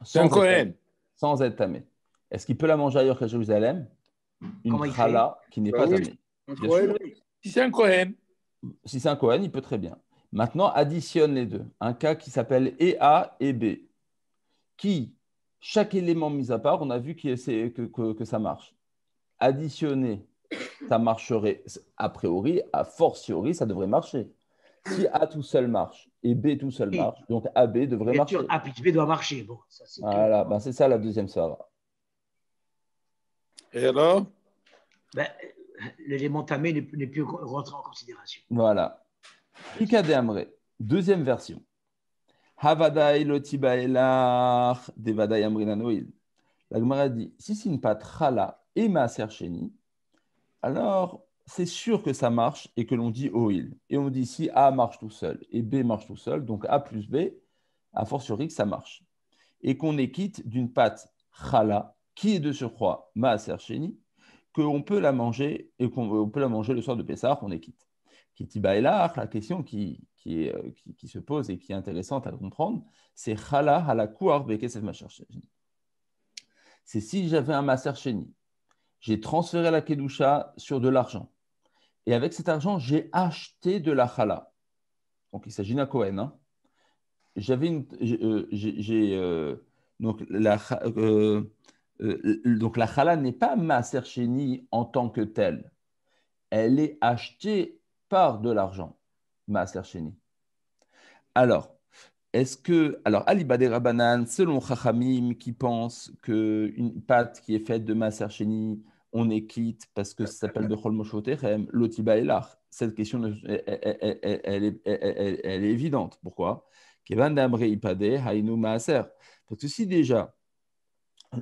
C'est un Kohen. Sans être tamée. Est-ce qu'il peut la manger ailleurs qu'à Jérusalem? Une chala qui n'est pas tamée. Si c'est un Kohen. Si c'est un Kohen, il peut très bien. Maintenant, additionne les deux. Un cas qui s'appelle A et B. Qui, chaque élément mis à part, on a vu que ça marche. Additionner, ça marcherait a priori, a fortiori, ça devrait marcher. Si A tout seul marche et B tout seul marche, donc AB devrait marcher. A plus B doit marcher. Bon, ça, voilà, c'est ça la deuxième svara. Et alors? L'élément tamé n'est plus rentré en considération. Voilà. Ikade Amre, deuxième version. Havadai lotibaelach devadai amrinanoil. La Gemara dit, si c'est une pâte chala et maaser sheni, alors c'est sûr que ça marche et que l'on dit oil. Et on dit si A marche tout seul et B marche tout seul, donc A plus B, a fortiori que ça marche. Et qu'on est quitte d'une pâte chala qui est de surcroît maaser sheni, qu'on peut la manger et qu'on peut la manger le soir de Pessah, on est quitte. Kitibaelach, la question qui se pose et qui est intéressante à comprendre, c'est chala hala kuar bekesef maaser sheni. C'est si j'avais un maaser sheni, j'ai transféré la kedusha sur de l'argent. Et avec cet argent, j'ai acheté de la chala. Donc, il s'agit d'un Kohen. Hein. Donc, la chala n'est pas maaser sheni en tant que telle. Elle est achetée par de l'argent, maaser sheni. Alors, Aliba de Rabanan, selon Chachamim, qui pense qu'une pâte qui est faite de maaser sheni, on est quitte parce que ça s'appelle Bechol Moshotechem, Lotiba Elach. Cette question, elle est évidente. Pourquoi? Parce que si déjà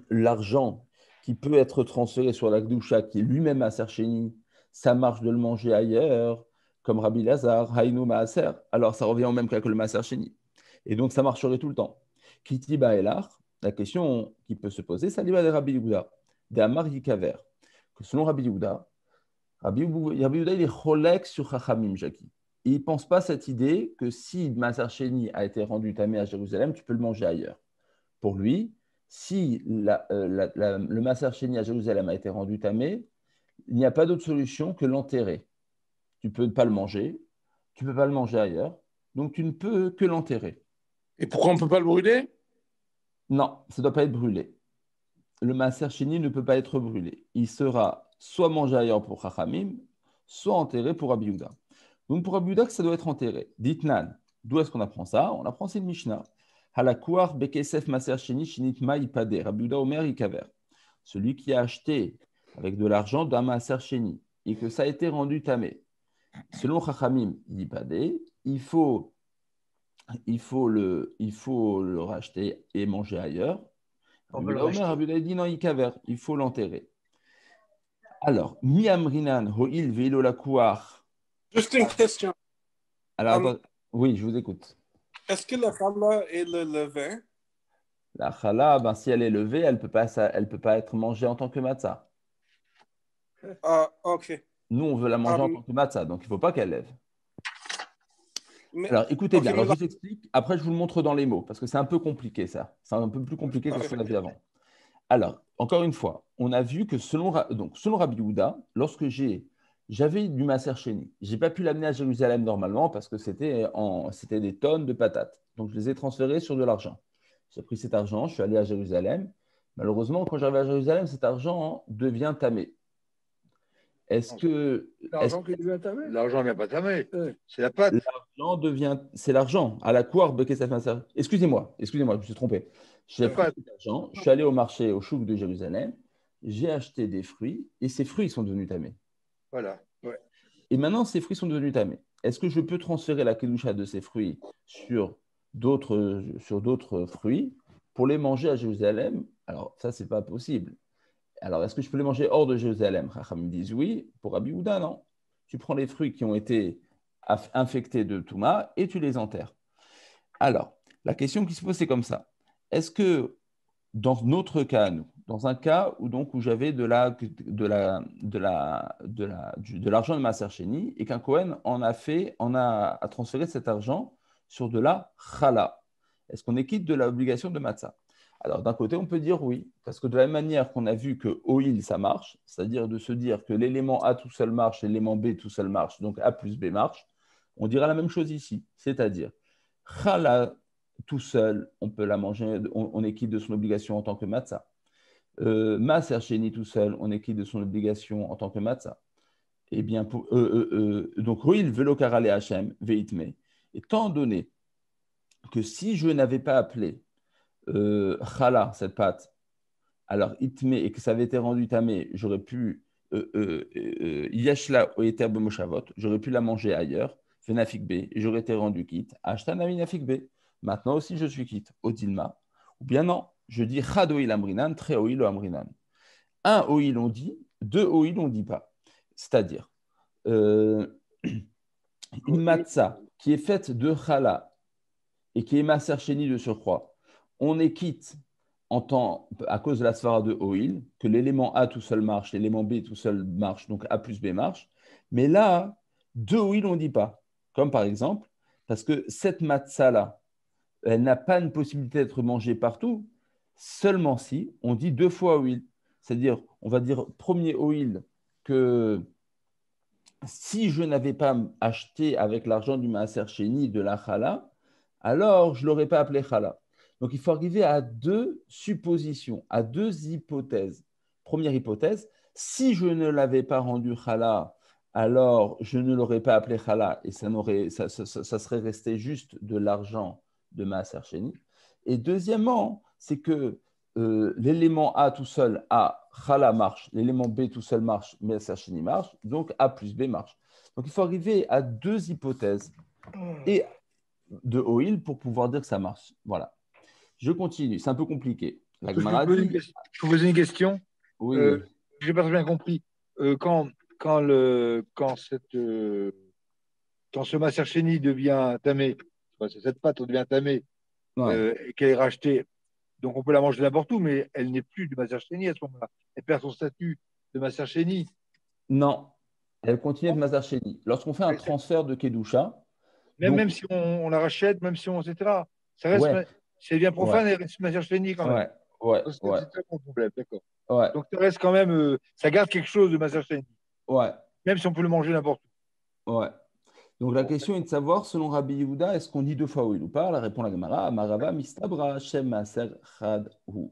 l'argent qui peut être transféré sur la Gdusha, qui est lui-même maaser sheni, ça marche de le manger ailleurs, comme Rabbi Lazar, Hainu Maaser, alors ça revient au même cas que le maaser sheni. Et donc ça marcherait tout le temps. Kitiba Elach, la question qui peut se poser, c'est l'Iba de Rabbi Yehuda, d'Amar Yikaver. Que selon Rabbi Yehuda, il est cholek sur Chachamim, Jackie. Il ne pense pas cette idée que si maaser sheni a été rendu tamé à Jérusalem, tu peux le manger ailleurs. Pour lui, si le maaser sheni à Jérusalem a été rendu tamé, il n'y a pas d'autre solution que l'enterrer. tu ne peux pas le manger, tu ne peux pas le manger ailleurs, donc tu ne peux que l'enterrer. Et pourquoi on ne peut pas le brûler? Non, ça ne doit pas être brûlé. Le maaser sheni ne peut pas être brûlé. Il sera soit mangé ailleurs pour Chachamim, soit enterré pour Rabbi Yehuda. Donc pour Rabbi Yehuda, ça doit être enterré. Ditnan, d'où est-ce qu'on apprend ça? On apprend c'est une Mishnah. Halakuar bekesef maaser sheni shinitma ipade. Rabbi Yehuda Omer ikaver. Celui qui a acheté avec de l'argent d'un maaser sheni et que ça a été rendu tamé. Selon Chachamim ipade, il faut le racheter et manger ailleurs. Rabbi Yehuda dit non, il faut l'enterrer. Alors, mi amrinan ho'il ve'ilo lakuar. Juste une question. Alors, oui, je vous écoute. Est-ce que la challah est le levain? La challah, ben, si elle est levée, elle peut pas être mangée en tant que matzah. Ah, ok. Nous, on veut la manger en tant que matzah, donc il ne faut pas qu'elle lève. Mais, alors, écoutez okay, bien, alors, je vous explique. Après, je vous le montre dans les mots, parce que c'est un peu compliqué, ça. C'est un peu plus compliqué que ce qu'on a vu avant. Alors, encore une fois, on a vu que selon Rabbi Yehuda, lorsque j'avais du maaser sheni, je n'ai pas pu l'amener à Jérusalem normalement parce que c'était des tonnes de patates. Donc, je les ai transférées sur de l'argent. J'ai pris cet argent, je suis allé à Jérusalem. Malheureusement, quand j'arrive à Jérusalem, cet argent devient tamé. Est-ce que. L'argent qui devient tamé? L'argent ne vient pas tamé. C'est la pâte. L'argent devient. C'est l'argent. À la cour, excusez-moi, je me suis trompé. J'ai pris cet argent, je suis allé au marché, au chouk de Jérusalem, j'ai acheté des fruits et ces fruits sont devenus tamés. Voilà. Ouais. Et maintenant, ces fruits sont devenus tamés. Est-ce que je peux transférer la kedusha de ces fruits sur d'autres fruits pour les manger à Jérusalem? Alors, ça, ce n'est pas possible. Alors, est-ce que je peux les manger hors de Jérusalem? Chachamim disent oui. Pour Rabbi Yehuda, non. Tu prends les fruits qui ont été infectés de Touma et tu les enterres. Alors, la question qui se pose, c'est comme ça. Est-ce que dans notre cas, nous, dans un cas où j'avais de l'argent de maaser sheni et qu'un Kohen a transféré cet argent sur de la chala, est-ce qu'on est quitte de l'obligation de matzah? Alors, d'un côté, on peut dire oui, parce que de la même manière qu'on a vu que OIL, ça marche, c'est-à-dire de se dire que l'élément A tout seul marche, l'élément B tout seul marche, donc A plus B marche, on dira la même chose ici, c'est-à-dire chala tout seul, on peut la manger, on est quitte de son obligation en tant que matzah. Maaser sheni tout seul, on est quitte de son obligation en tant que matzah. Eh bien, donc, OIL velo karale Hashem, veitme, étant donné que si je n'avais pas appelé chala, cette pâte, alors itme, et que ça avait été rendu tamé, j'aurais pu yashla ou eter b'moshavot, j'aurais pu la manger ailleurs, venafik b, et j'aurais été rendu quitte, ashtanami nafik b. Maintenant aussi je suis quitte, odilma, ou bien non, je dis chad oil amrinan, tre oil amrinan. Un oil on dit, deux oil on dit pas. C'est-à-dire une matzah qui est faite de chala et qui est maaser sheni de surcroît, on est quitte à cause de la svara de oil, que l'élément A tout seul marche, l'élément B tout seul marche, donc A plus B marche. Mais là, deux oil, on ne dit pas. Comme par exemple, parce que cette matzah-là, elle n'a pas une possibilité d'être mangée partout, seulement si on dit deux fois oil. C'est-à-dire, on va dire premier oil que si je n'avais pas acheté avec l'argent du maaser sheni de la chala, alors je ne l'aurais pas appelé chala. Donc, il faut arriver à deux suppositions, à deux hypothèses. Première hypothèse, si je ne l'avais pas rendu chala, alors je ne l'aurais pas appelé chala et ça serait resté juste de l'argent de maaser sheni. Et deuxièmement, c'est que l'élément A tout seul, A, chala marche, l'élément B tout seul marche, maaser sheni marche, donc A plus B marche. Donc, il faut arriver à deux hypothèses et de oil pour pouvoir dire que ça marche. Voilà. Je continue, c'est un peu compliqué. Je peux poser une question? Oui. Je n'ai pas très bien compris. Quand ce maaser sheni devient tamé, cette pâte devient tamée, et qu'elle est rachetée, donc on peut la manger n'importe où, mais elle n'est plus du maaser sheni à ce moment-là. Elle perd son statut de maaser sheni. Non, elle continue de maaser sheni. Lorsqu'on fait un transfert de kedusha, même si on la rachète, même si on, etc., ça reste, c'est bien profane et reste maaser sheni quand même. C'est très bon problème, d'accord. Donc ça reste quand même, ça garde quelque chose de maaser sheni. Ouais. Même si on peut le manger n'importe où. Ouais. Donc la question est de savoir, selon Rabbi Yehuda, est-ce qu'on dit 2 fois oui ou pas? La répond la Gemara, Amarava mistabra Shem Maaser Chad Hu.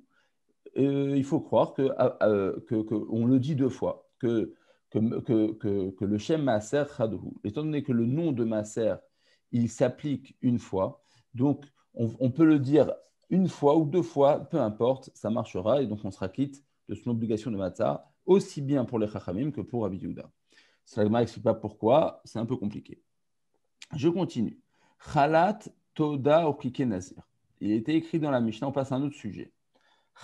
Il faut croire on le dit 2 fois, que le Shem Maaser Chad Hu. Étant donné que le nom de Maaser, il s'applique une fois, donc on peut le dire une fois ou 2 fois, peu importe, ça marchera, et donc on sera quitte de son obligation de matzah, aussi bien pour les Chachamim que pour Rabbi Yehuda. Ça ne m'explique pas pourquoi, c'est un peu compliqué. Je continue. Chalat Toda Orkike Nazir. Il était écrit dans la Mishnah, on passe à un autre sujet.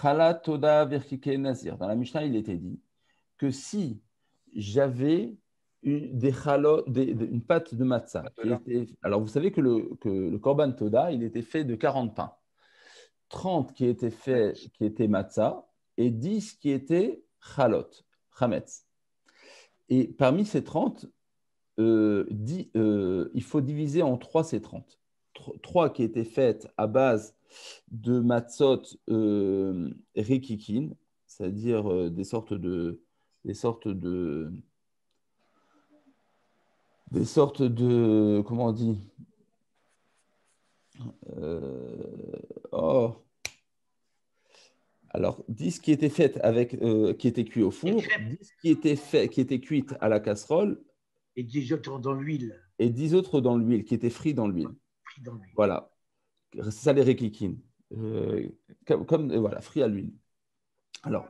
Chalat Toda Verkike Nazir. Dans la Mishnah, il était dit que si j'avais une pâte de matzah, alors vous savez que le Korban Toda, il était fait de 40 pains. 30 qui étaient matzah et 10 qui étaient chalot, chametz. Et parmi ces 30, il faut diviser en 3 ces 30. 3 qui étaient faites à base de matzot rekikin, c'est-à-dire des sortes de, comment on dit, alors 10 qui étaient faites qui étaient cuits au four, 10 qui étaient cuites à la casserole, et 10 autres dans l'huile. Et 10 autres dans l'huile, qui étaient frits dans l'huile. Voilà. C'est ça les rekikines. Voilà, frits à l'huile. Alors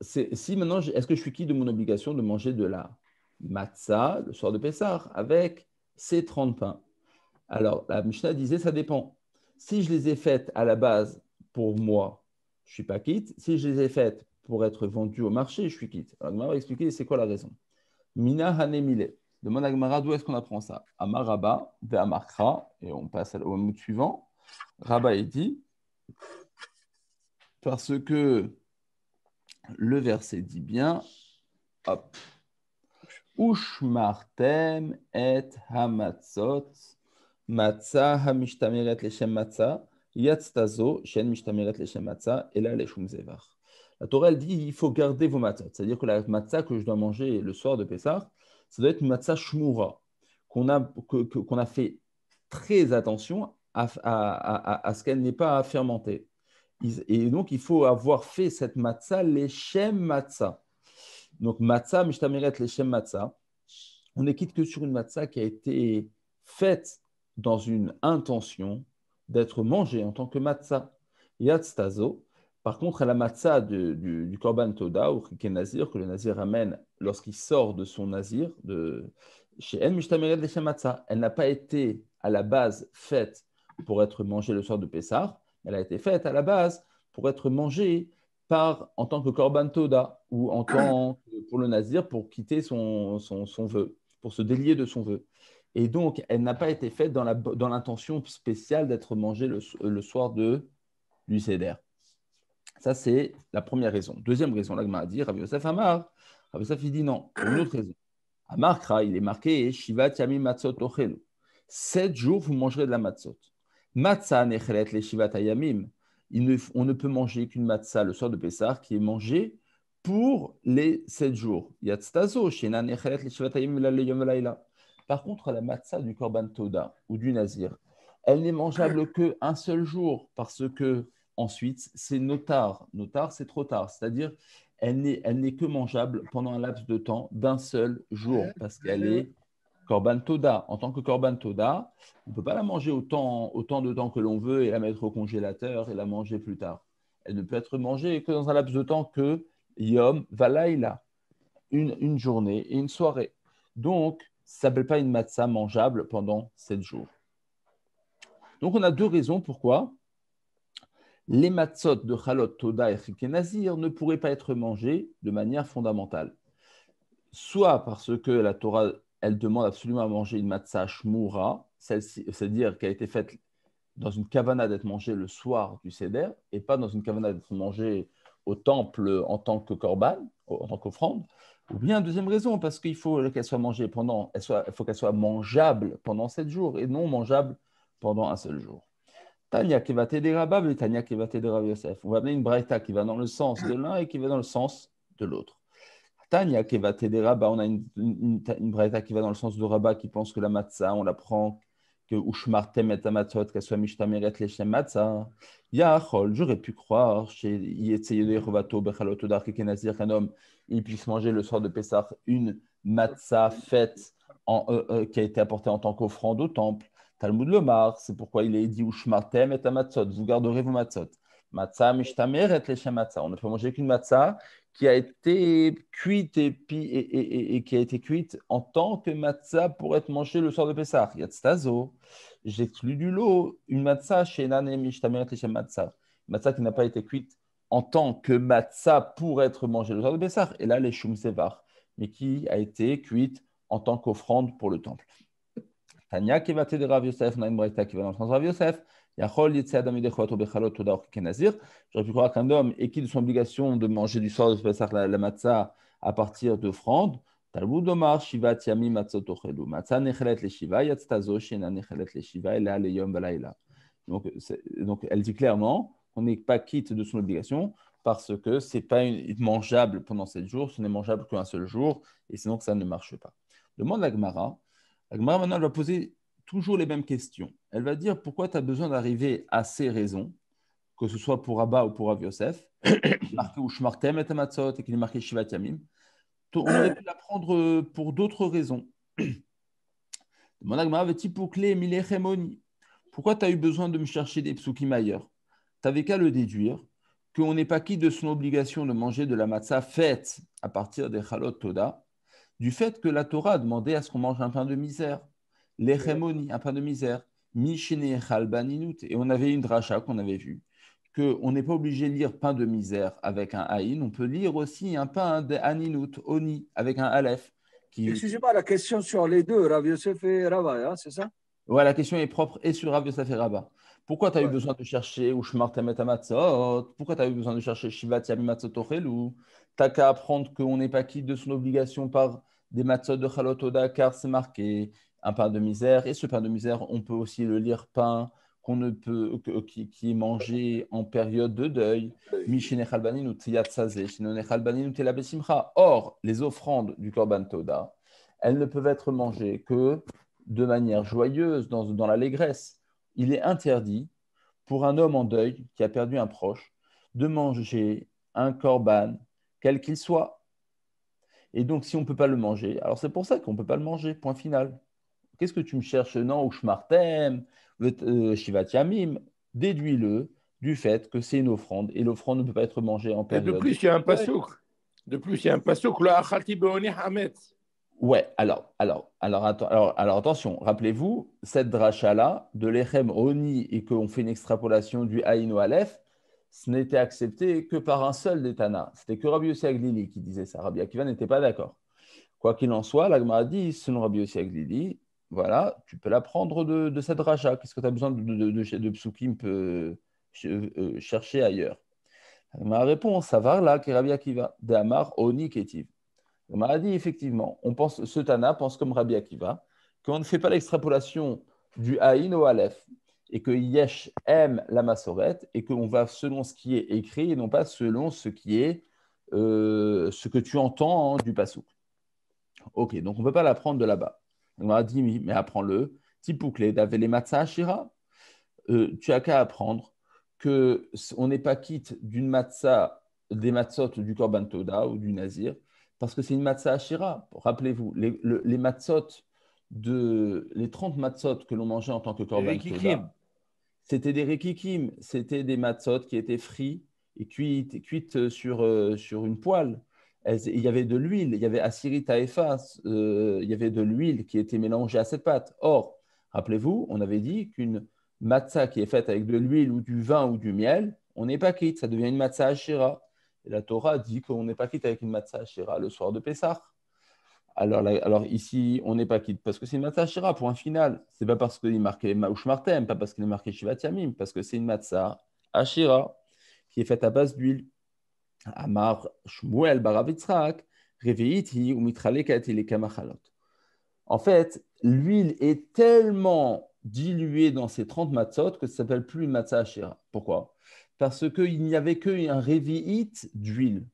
si maintenant, est-ce que je suis quitte de mon obligation de manger de la matzah le soir de Pessah avec ces 30 pains? Alors, la Mishnah disait, ça dépend. Si je les ai faites à la base pour moi, je ne suis pas quitte. Si je les ai faites pour être vendues au marché, je suis quitte. Alors, on va expliquer c'est quoi la raison. Mina hanemile. Demande à Gemara d'où est-ce qu'on apprend ça. Amar Rabba, ve Amarkra, et on passe au mot suivant. Rabba est dit, parce que le verset dit bien, hop, Ushmartem et hamatzot, matzah hamishtameret leshem matzah, yatztazo, shen mishtameret leshem matzah, et là leshem zevar. La Torah, elle dit, il faut garder vos matzot. C'est-à-dire que la matzah que je dois manger le soir de Pessah, ça doit être une matzah shmura, qu'on a fait très attention à ce qu'elle n'ait pas à fermenter. Et donc, il faut avoir fait cette matzah, leshem matzah. Donc, matzah, mishtameret leshem matzah, on n'est quitte que sur une matzah qui a été faite dans une intention d'être mangée en tant que matzah. Yatztazo. Par contre, à la matzah du Korban Toda, ou Riké Nazir, que le Nazir amène lorsqu'il sort de son Nazir, chez En Mishtameret Leshem Matzah, elle n'a pas été à la base faite pour être mangée le soir de Pessah, elle a été faite à la base pour être mangée en tant que Korban Toda, ou pour le Nazir, pour quitter son vœu, pour se délier de son vœu. Et donc, elle n'a pas été faite dans l'intention spéciale d'être mangée le soir du Seder. Ça, c'est la première raison. Deuxième raison, la Gemara a dit, Rabbi Yosef Amar, Rabbi Yosef, il dit non, pour une autre raison. Amar, il est marqué, Shivat Yamim Matzot Ochelu. 7 jours, vous mangerez de la matzot. Matzah nechelet le Shivat Yamim. On ne peut manger qu'une matzah le soir de Pessah qui est mangée pour les 7 jours. Yatztazo, Shena nechelet le Shivat Yamim la Yom Laila. Par contre, la matzah du Korban Toda ou du Nazir, elle n'est mangeable qu'un seul jour parce que ensuite, c'est notar. Notar, c'est trop tard. C'est-à-dire, elle n'est que mangeable pendant un laps de temps d'un seul jour parce qu'elle est Korban Toda. En tant que Korban Toda, on ne peut pas la manger autant de temps que l'on veut et la mettre au congélateur et la manger plus tard. Elle ne peut être mangée que dans un laps de temps que Yom Valaïla, une journée et une soirée. Donc, ça ne s'appelle pas une matzah mangeable pendant 7 jours. Donc, on a 2 raisons pourquoi les matzot de Chalot, Toda et Riké Nazir ne pourraient pas être mangés de manière fondamentale. Soit parce que la Torah, elle demande absolument à manger une matzah shmura, c'est-à-dire qu'elle a été faite dans une kavana d'être mangée le soir du Seder et pas dans une kavana d'être mangée au temple en tant que korban, en tant qu'offrande. Ou bien, deuxième raison, parce qu'il faut qu'elle soit mangée il faut qu'elle soit mangeable pendant 7 jours et non mangeable pendant un seul jour. Tania qui va t'aider Rabba, et Tania qui va t'aider Rabbi Yosef. On va amener une braïta qui va dans le sens de l'un et qui va dans le sens de l'autre. Tanya Kevate des Rabba, on a une braïta qui va dans le sens de Rabba qui pense que la matzah, on la prend que Ushmartem et Amatzot, qu'elle soit Mishtameret Leshem Matzah. Yachol, j'aurais pu croire chez Yetzeyede Rovato Bechalotodar Kekenazir qu'un homme il puisse manger le soir de Pessah une matzah faite qui a été apportée en tant qu'offrande au temple. Talmud Lomar, c'est pourquoi il est dit Ushmartem et Amatzot, vous garderez vos matzot. Matzah Mishtameret Leshem Matzah. On ne peut manger qu'une matzah qui a été cuite et qui a été cuite en tant que matzah pour être mangée le soir de Pessah. Yatztazo, j'exclus du lot une matzah chez Nane Mishtameret Leshem Matzah. Une matzah qui n'a pas été cuite en tant que matzah pour être mangée le soir de Pessah. Et là, les Shum Sevar, mais qui a été cuite en tant qu'offrande pour le temple. Tanya Kevate de Rav Yosef, on a une braïta qui va dans le sens de Rav Yosef. J'aurais pu croire qu'un homme est qui de son obligation de manger du soir de Pessah la matzah à partir d'offrande. Talmud Omar Shivat Yami Matzot Ochelu. Matzah nechelet le Shiva, Yatztazo Shena nechelet le Shiva, Ela le Yom Balaila. Donc, elle dit clairement qu'on n'est pas quitte de son obligation parce que ce n'est pas mangeable pendant 7 jours, ce n'est mangeable qu'un seul jour, et sinon que ça ne marche pas. Demande la Gemara. La Gemara maintenant elle va poser toujours les mêmes questions. Elle va dire pourquoi tu as besoin d'arriver à ces raisons, que ce soit pour Abba ou pour Rav Yosef, marqué Ushmartem et Amatzot et qu'il est marqué Shivat Yamim. On aurait pu l'apprendre pour d'autres raisons. Demande la Gemara, pourquoi tu as eu besoin de me chercher des psukim ailleurs? Tu n'avais qu'à le déduire qu'on n'est pas quitte de son obligation de manger de la matzah faite à partir des Chalot Toda, du fait que la Torah a demandé à ce qu'on mange un pain de misère, l'echemoni, un pain de misère, mishene chalbaninut, et on avait une dracha qu'on avait vue, qu'on n'est pas obligé de lire pain de misère avec un haïn, on peut lire aussi un pain de aninut, oni, avec un aleph. Excusez-moi, la question sur les deux, Rav Yosef et Rabba, hein, c'est ça? Ouais, la question est propre et sur Rav Yosef et Rabba. Pourquoi tu as eu besoin de chercher Ushmar Temet Amatzot? Pourquoi tu as eu besoin de chercher Shivat Yami Matzot Ochelu? Tu n'as qu'à apprendre qu'on n'est pas quitte de son obligation par des matzot de Chalot Oda, car c'est marqué un pain de misère. Et ce pain de misère, on peut aussi le lire pain qu'on ne peut, qui est mangé en période de deuil. Or, les offrandes du Korban Toda, elles ne peuvent être mangées que de manière joyeuse, dans l'allégresse. Il est interdit pour un homme en deuil qui a perdu un proche de manger un korban, quel qu'il soit. Et donc, si on ne peut pas le manger, alors c'est pour ça qu'on ne peut pas le manger, point final. Qu'est-ce que tu me cherches? Non, ou shmartem, shivat yamim, déduis-le du fait que c'est une offrande, et l'offrande ne peut pas être mangée en période. Et de plus, il y a un pasouk. Le achati be'oni hametz. Ouais, alors attention, rappelez-vous, cette dracha-là, de l'Echem Oni, et qu'on fait une extrapolation du Aïn au Aleph, ce n'était accepté que par un seul des Tana. C'était que Rabbi Yossi Aglili qui disait ça. Rabbi Akiva n'était pas d'accord. Quoi qu'il en soit, la Gemara dit, selon Rabbi Yossi Aglili, voilà, tu peux la prendre de cette dracha. Qu'est-ce que tu as besoin de psukim chercher ailleurs? La Gemara répond, Savar là, que Rabbi Akiva, de Amar Oni Ketiv. On m'a dit effectivement, ce Tana pense comme Rabbi Akiva, qu'on ne fait pas l'extrapolation du Haïn au Aleph, et que Yesh aime la Massoret, et qu'on va selon ce qui est écrit, et non pas selon ce qui est ce que tu entends du Passouk. Ok, donc on ne peut pas l'apprendre de là-bas. On m'a dit, mais apprends-le. Tipoukle, d'Avele Matzah Ashira. Tu as qu'à apprendre qu'on n'est pas quitte d'une matzah, des matzot du Korban Toda ou du Nazir, parce que c'est une matzah Ashira. Rappelez-vous, les matzot, les 30 matzot que l'on mangeait en tant que Korban Toda, c'était des rekikim, c'était des matzot qui étaient frits et cuites sur une poêle. Il y avait de l'huile, il y avait Asiri Taefa, il y avait de l'huile qui était mélangée à cette pâte. Or, rappelez-vous, on avait dit qu'une matzah qui est faite avec de l'huile ou du vin ou du miel, on n'est pas quitte, ça devient une matzah Ashira. Et la Torah dit qu'on n'est pas quitte avec une matzah Ashira le soir de Pessah. Alors ici, on n'est pas quitte parce que c'est une matzah Ashira, point final. Ce n'est pas parce qu'il est marqué Ma'ush Martem, pas parce qu'il est marqué Shivat Yamim, parce que c'est une matzah Ashira qui est faite à base d'huile. Amar Shmuel Barav Yitzhak, Reveiti ou Mitralekat il Kamachalot. En fait, l'huile est tellement diluée dans ces 30 matzot que ça ne s'appelle plus une matzah Ashira. Pourquoi? Parce qu'il n'y avait qu'un révi'it d'huile.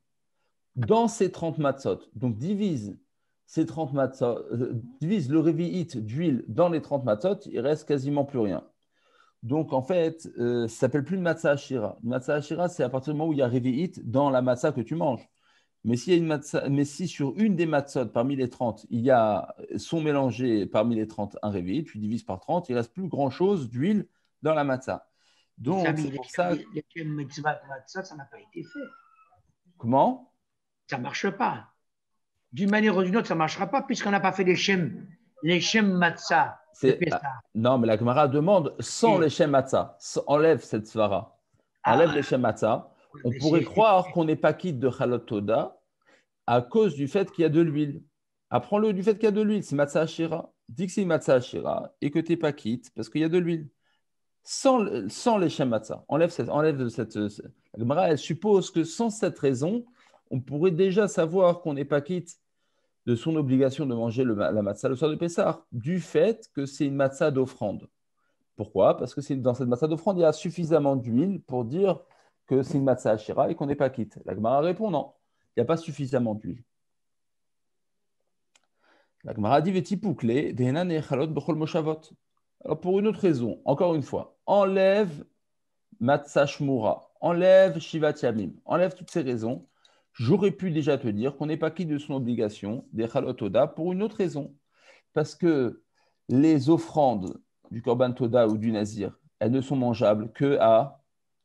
dans ces 30 matzot. Donc, divise ces 30 matzot, divise le révi'it d'huile dans les 30 matzot, il reste quasiment plus rien. Donc, en fait, ça s'appelle plus une matzah ashira. Une matzah ashira, c'est à partir du moment où il y a révi'it dans la matzah que tu manges. Mais si sur une des matzot parmi les 30, il y a sont mélangés parmi les 30 un révi'it, tu divises par 30, il ne reste plus grand-chose d'huile dans la matzah. Donc, c'est pour ça. Les Shem Mitzvah Matzah, ça n'a pas été fait. Comment? Ça ne marche pas. D'une manière ou d'une autre, ça ne marchera pas puisqu'on n'a pas fait les Shem Matzah. Non, mais la Gemara demande sans les Shem Matzah. Enlève cette svara. Enlève les Shem Matzah. On pourrait croire qu'on n'est pas quitte de Chalot Toda à cause du fait qu'il y a de l'huile. Apprends-le du fait qu'il y a de l'huile. C'est Matzah Ashira. Dis que c'est Matzah Ashira et que tu n'es pas quitte parce qu'il y a de l'huile. Sans les Shem Matzah. Enlève de cette. La Gemara, elle suppose que sans cette raison, on pourrait déjà savoir qu'on n'est pas quitte de son obligation de manger la matzah le soir de Pessah, du fait que c'est une matzah d'offrande. Pourquoi? Parce que dans cette matzah d'offrande, il y a suffisamment d'huile pour dire que c'est une matzah ashira et qu'on n'est pas quitte. La Gemara répond non, il n'y a pas suffisamment d'huile. La Gemara dit Vetipukle, Dehenan echalot bechol moshavot. Alors pour une autre raison, encore une fois, enlève matzah shmura, enlève shivat yamim, enlève toutes ces raisons. J'aurais pu déjà te dire qu'on n'est pas quitte de son obligation des Chalot Toda pour une autre raison. Parce que les offrandes du Korban Toda ou du Nazir, elles ne sont mangeables qu'à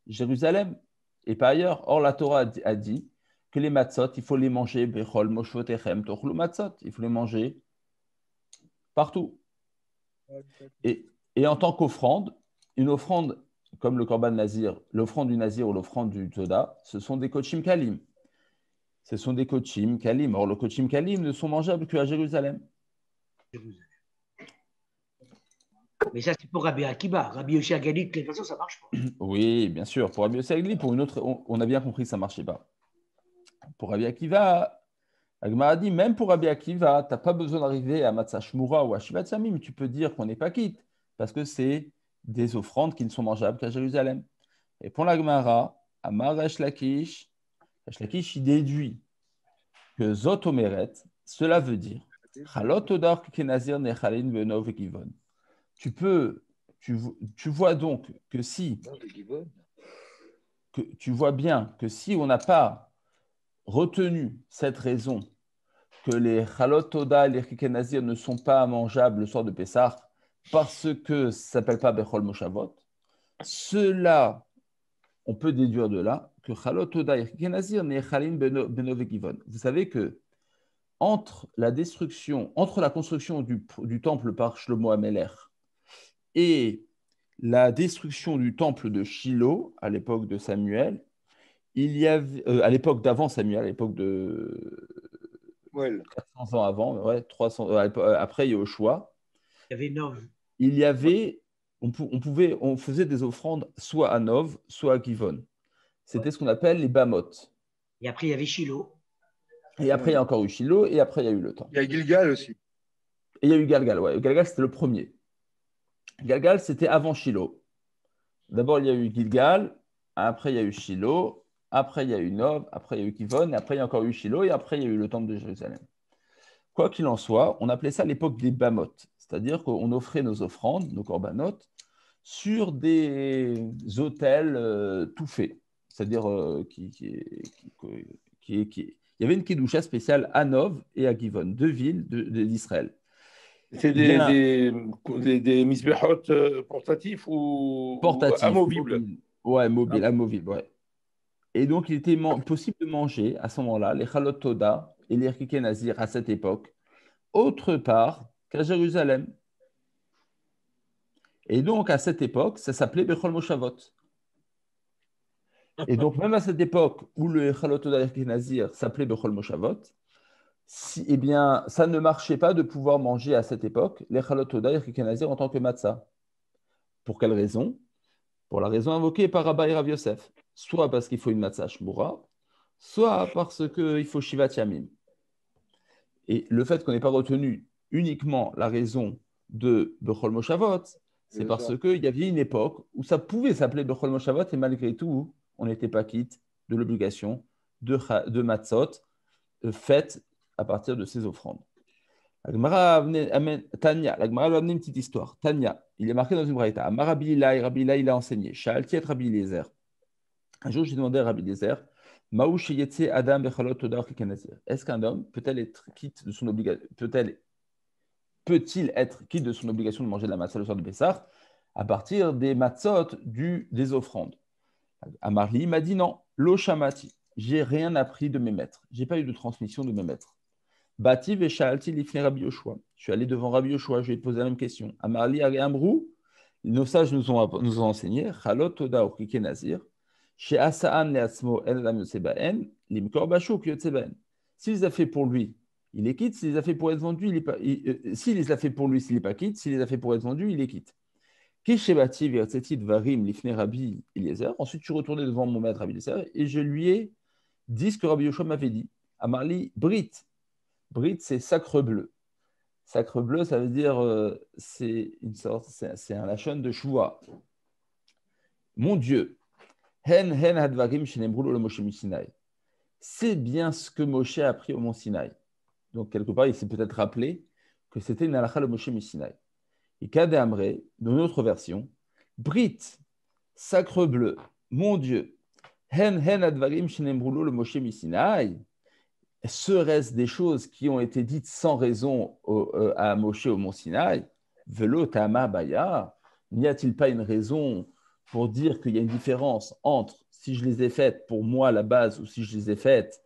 Jérusalem et pas ailleurs. Or, la Torah a dit que les matzot, il faut les manger Bechol Moshvotechem Tochlu Matzot. Il faut les manger partout. Et en tant qu'offrande, une offrande comme le Korban Nazir, l'offrande du Nazir ou l'offrande du Toda, ce sont des Kochim Kalim. Ce sont des kochim kalim. Or, les kochim kalim ne sont mangeables qu'à Jérusalem. Mais ça, c'est pour Rabbi Akiva. Rabbi Yoshi Agali, de toute façon, ça ne marche pas. Oui, bien sûr. Pour Rabbi Yoshi Agali, pour une autre, on a bien compris que ça ne marchait pas. Pour Rabbi Akiva, Agma a dit, même pour Rabbi Akiva, tu n'as pas besoin d'arriver à Matzah Shmura ou à Shivat Yamim. Tu peux dire qu'on n'est pas quitte, parce que c'est des offrandes qui ne sont mangeables qu'à Jérusalem. Et pour la Gemara, Amar Resh Lakish, Lakish, il déduit que Zot Omeret, cela veut dire Chalot Odar Kenazir Nechalin Benov Givon. Tu vois donc que tu vois bien que si on n'a pas retenu cette raison que les Chalot Odar et les Kenazir ne sont pas mangeables le soir de Pessah parce que ça ne s'appelle pas Bechol Moshavot, cela, on peut déduire de là que Chalot Toda et Kenazir Nechalin Benov Givon. Vous savez que entre la construction du temple par Shlomo Amelech et la destruction du temple de Shiloh à l'époque de Samuel, il y avait à l'époque d'avant Samuel, à l'époque de 400 ans avant, 300 après Yehoshua, il y avait Nov. Il y avait on faisait des offrandes soit à Nov, soit à Givon. C'était ce qu'on appelle les Bamot. Et après, il y avait Shiloh. Et après, il y a encore eu Shiloh, et après, il y a eu le temps. Il y a Gilgal aussi. Et il y a eu Galgal, ouais. Galgal, c'était le premier. Galgal, c'était avant Shiloh. D'abord, il y a eu Gilgal, après, il y a eu Shiloh, après, il y a eu Nov, après, il y a eu Givon, et après, il y a encore eu Shiloh, et après, il y a eu le temple de Jérusalem. Quoi qu'il en soit, on appelait ça l'époque des Bamot. C'est-à-dire qu'on offrait nos offrandes, nos korbanot, sur des autels tout faits. C'est-à-dire il y avait une kedusha spéciale à Nov et à Givon, deux villes d'Israël. C'est des misbehot portatifs ou amovibles? Ouais, mobile, amovible, ouais. Et donc, il était possible de manger à ce moment-là les Chalot Toda et les Rikikei Nazir à cette époque, autre part qu'à Jérusalem. Et donc, à cette époque, ça s'appelait Bechol Moshavot. Et donc, même à cette époque où le Chalot Toda et Rikikei Nazir s'appelait Bechol Moshavot, eh bien, ça ne marchait pas de pouvoir manger à cette époque les Chalot Toda et Rikikei Nazir en tant que matzah. Pour quelle raison? Pour la raison invoquée par Rabbi Rav Yosef. Soit parce qu'il faut une matzah shmura, soit parce qu'il faut shivat yamim. Et le fait qu'on n'ait pas retenu uniquement la raison de Bechol Moshavot, c'est parce qu'il y avait une époque où ça pouvait s'appeler Bechol Moshavot et malgré tout, on n'était pas quitte de l'obligation de matzot faites à partir de ces offrandes. La Gemara Tanya, la Gemara va amener une petite histoire. Tanya, il est marqué dans une braïta. Amar Rabbi Ilai, il a enseigné. Sha'alti et Rabbi Eliezer. Un jour, j'ai demandé à Rabbi Eliezer, Maou sheyetse Adam bechalot todar kikenazir. Est-ce qu'un homme peut-il être quitte de son obligation, peut-il être quitte de son obligation de manger de la matzah le soir de Pessah à partir des matzot des offrandes? Amarli m'a dit non, lo shamati. J'ai rien appris de mes maîtres. J'ai pas eu de transmission de mes maîtres. Bati veshalti lifne Rabbi Yoshua. Je suis allé devant Rabbi Yoshua, je lui ai posé la même question. Amarli amrou, nos sages nous ont enseigné, chalot toda ou kikenazir. Chez Asaan leatzmo en lam yotzebaen, limkor bashuk yotzebaen. S'il les a fait pour lui, il les quitte. S'il les a fait pour être vendu, il est pas. S'il les a fait pour lui, s'il n'est pas quitte. S'il les a fait pour être vendu, il les quitte. Keshebati verteti dvarim lifne Rabbi Eliezer. Ensuite, je suis retourné devant mon maître Rabbi Eliezer et je lui ai dit ce que Rabbi Yoshua m'avait dit. Amarli Brit. Brit, c'est sacre bleu. Sacre bleu, ça veut dire c'est une sorte, c'est un lachon de choua. Mon Dieu. Hen hadvarim shenembrou le Moshe Sinai. C'est bien ce que Moshe a appris au mont Sinaï. Donc, quelque part, il s'est peut-être rappelé que c'était une halakha le Moshe Sinaï. Et Kade Amré, dans une autre version, Brit, sacre bleu, mon Dieu, Hen advarim shenembrou le Moshe Sinaï. Serait-ce des choses qui ont été dites sans raison à Moshe au mont Sinaï? Velo Tama Baya. N'y a-t-il pas une raison pour dire qu'il y a une différence entre si je les ai faites pour moi à la base ou si je les ai faites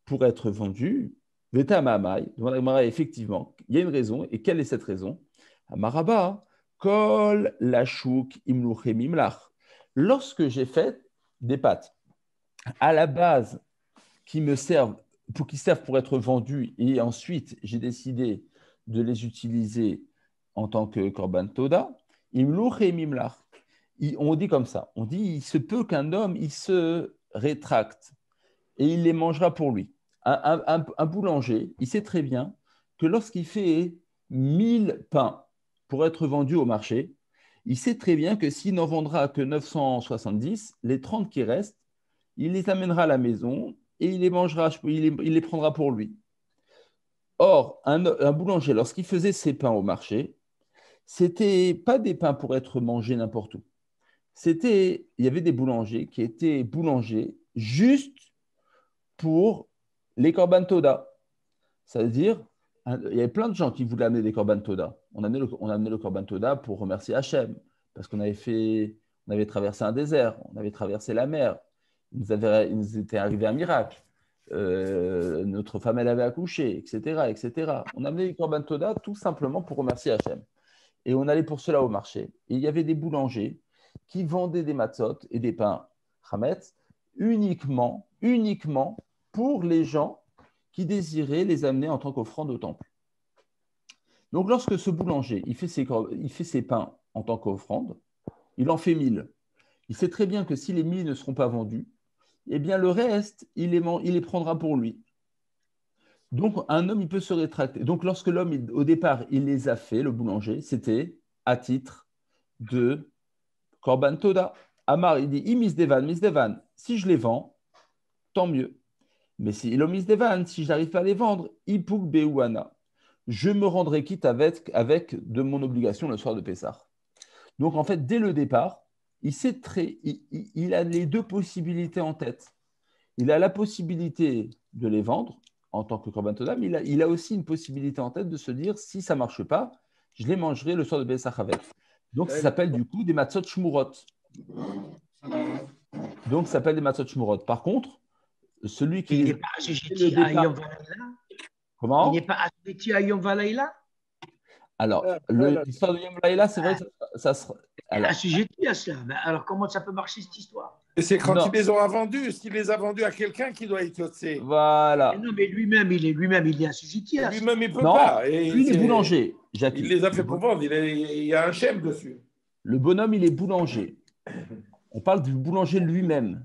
pour être vendues? Veta Mahamai, devant la Gemara, effectivement, il y a une raison. Et quelle est cette raison? Amaraba, Kol Lashuk Imluchem Imlach. Lorsque j'ai fait des pâtes à la base qui servent pour être vendues et ensuite j'ai décidé de les utiliser en tant que Korban Toda, Imluchem Imlach. On dit comme ça, on dit il se peut qu'un homme il se rétracte et il les mangera pour lui. Un boulanger, il sait très bien que lorsqu'il fait 1000 pains pour être vendus au marché, il sait très bien que s'il n'en vendra que 970, les 30 qui restent, il les amènera à la maison et il les mangera, il les prendra pour lui. Or, un boulanger, lorsqu'il faisait ses pains au marché, c'était pas des pains pour être mangés n'importe où. Il y avait des boulangers qui étaient boulangers juste pour les Korban Toda. Ça veut dire, il y avait plein de gens qui voulaient amener des Korban Toda. On a amené le Korban Toda pour remercier Hachem, parce qu'on avait traversé un désert, on avait traversé la mer, il nous était arrivé un miracle, notre femme elle avait accouché, etc., etc. On a amené les Korban Toda tout simplement pour remercier Hachem. Et on allait pour cela au marché. Et il y avait des boulangers qui vendaient des matzot et des pains chametz uniquement pour les gens qui désiraient les amener en tant qu'offrande au temple. Donc, lorsque ce boulanger il fait ses pains en tant qu'offrande, il en fait 1000. Il sait très bien que si les 1000 ne seront pas vendus, eh bien le reste, il les prendra pour lui. Donc, un homme, il peut se rétracter. Donc, lorsque l'homme, au départ, il les a fait, le boulanger, c'était à titre de Korban Toda. Amar, il dit, misdevan. Si je les vends, tant mieux. Mais si misdevan, si je n'arrive pas à les vendre, ipuk beuana. Je me rendrai quitte avec de mon obligation le soir de Pessah. Donc, en fait, dès le départ, il a les deux possibilités en tête. Il a la possibilité de les vendre en tant que Korban Toda, mais il a aussi une possibilité en tête de se dire, si ça ne marche pas, je les mangerai le soir de Pessah avec. Donc, ça s'appelle du coup des matzot shmurot. Par contre, celui qui... Il n'est pas assujetti à Yom Valaïla. Comment? Il n'est pas assujetti à Yom Valaïla. Alors, l'histoire de Yom Valaïla, c'est vrai que ça sera... Assujetti à cela. Alors, comment ça peut marcher cette histoire? Et c'est quand il les aura vendus, s'il les a vendus à quelqu'un qui doit être yotzé. Voilà. Mais non, mais lui-même, il est assujetti à ça. Lui-même, il ne peut Non, pas. lui, il est boulanger. Il les a fait pour vendre. Il y a un chef dessus. Le bonhomme, il est boulanger. On parle du boulanger lui-même.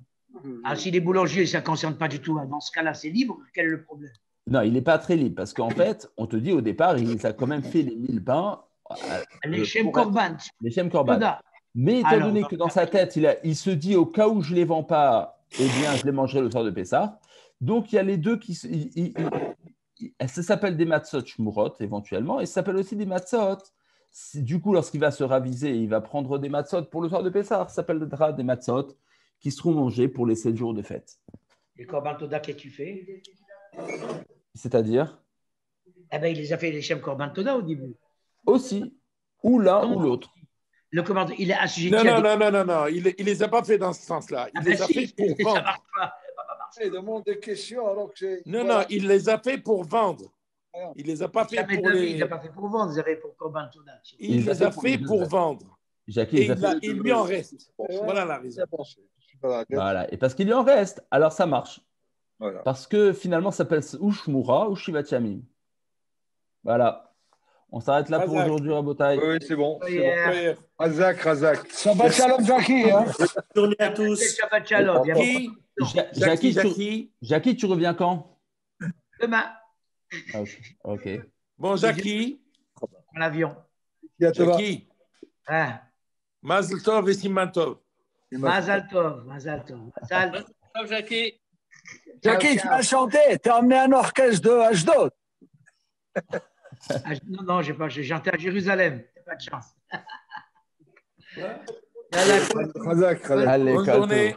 Ah, s'il est boulanger, ça ne concerne pas du tout. Dans ce cas-là, c'est libre. Quel est le problème? Non, il n'est pas très libre parce qu'en fait, on te dit au départ, il a quand même fait les 1000 pains. Les Shem Korban. Les Shem Korban. Mais étant donné que dans sa tête, il se dit au cas où je ne les vends pas, eh bien, je les mangerai le soir de Pessah. Donc, il y a les deux qui… ça s'appelle des matzot shmurot, éventuellement, et ça s'appelle aussi des matzot. Du coup, lorsqu'il va se raviser, il va prendre des matzot pour le soir de Pessah. Ça s'appellera des matzot qui seront mangés pour les 7 jours de fête. Et Korban Toda, qu'est-ce que tu fais? C'est-à-dire? Eh bien, il les a fait les Shem Korban Toda au début. Aussi, ou l'un ou l'autre. Le Korban, il est assujetti Non. Il ne les a pas fait dans ce sens-là. Il les a fait pour vendre. Ça marche pas. Il demande des questions alors que j'ai. Non, il les a fait pour vendre. Il les a pas fait pour les. Il n'a pas fait pour vendre, il a fait pour Korban Toda. Il les a fait pour vendre. Jackie, Et il lui en reste. Voilà la raison. Voilà. Et parce qu'il lui en reste, alors ça marche. Voilà. Parce que finalement, ça s'appelle ou Shmura ou Shivat Yamim. Voilà. On s'arrête là pour Razak. aujourd'hui, Rabotai. Oui, c'est bon. Yeah. Razak. Shabbat Shalom, Jackie. Hein. Bonne journée à tous. Shabbat Shalom. Jackie, tu reviens quand? Demain, Ok. Bon, Jackie. en avion. Jackie. Hein. Mazel Tov et Siman Tov. Mazal Tov. Mazal. Jackie. Jackie, tu vas chanter. Tu as emmené un orchestre de Ashdod. Non, j'ai chanté à Jérusalem. Pas de chance. Razak. Allez, Bonne calme-toi. journée.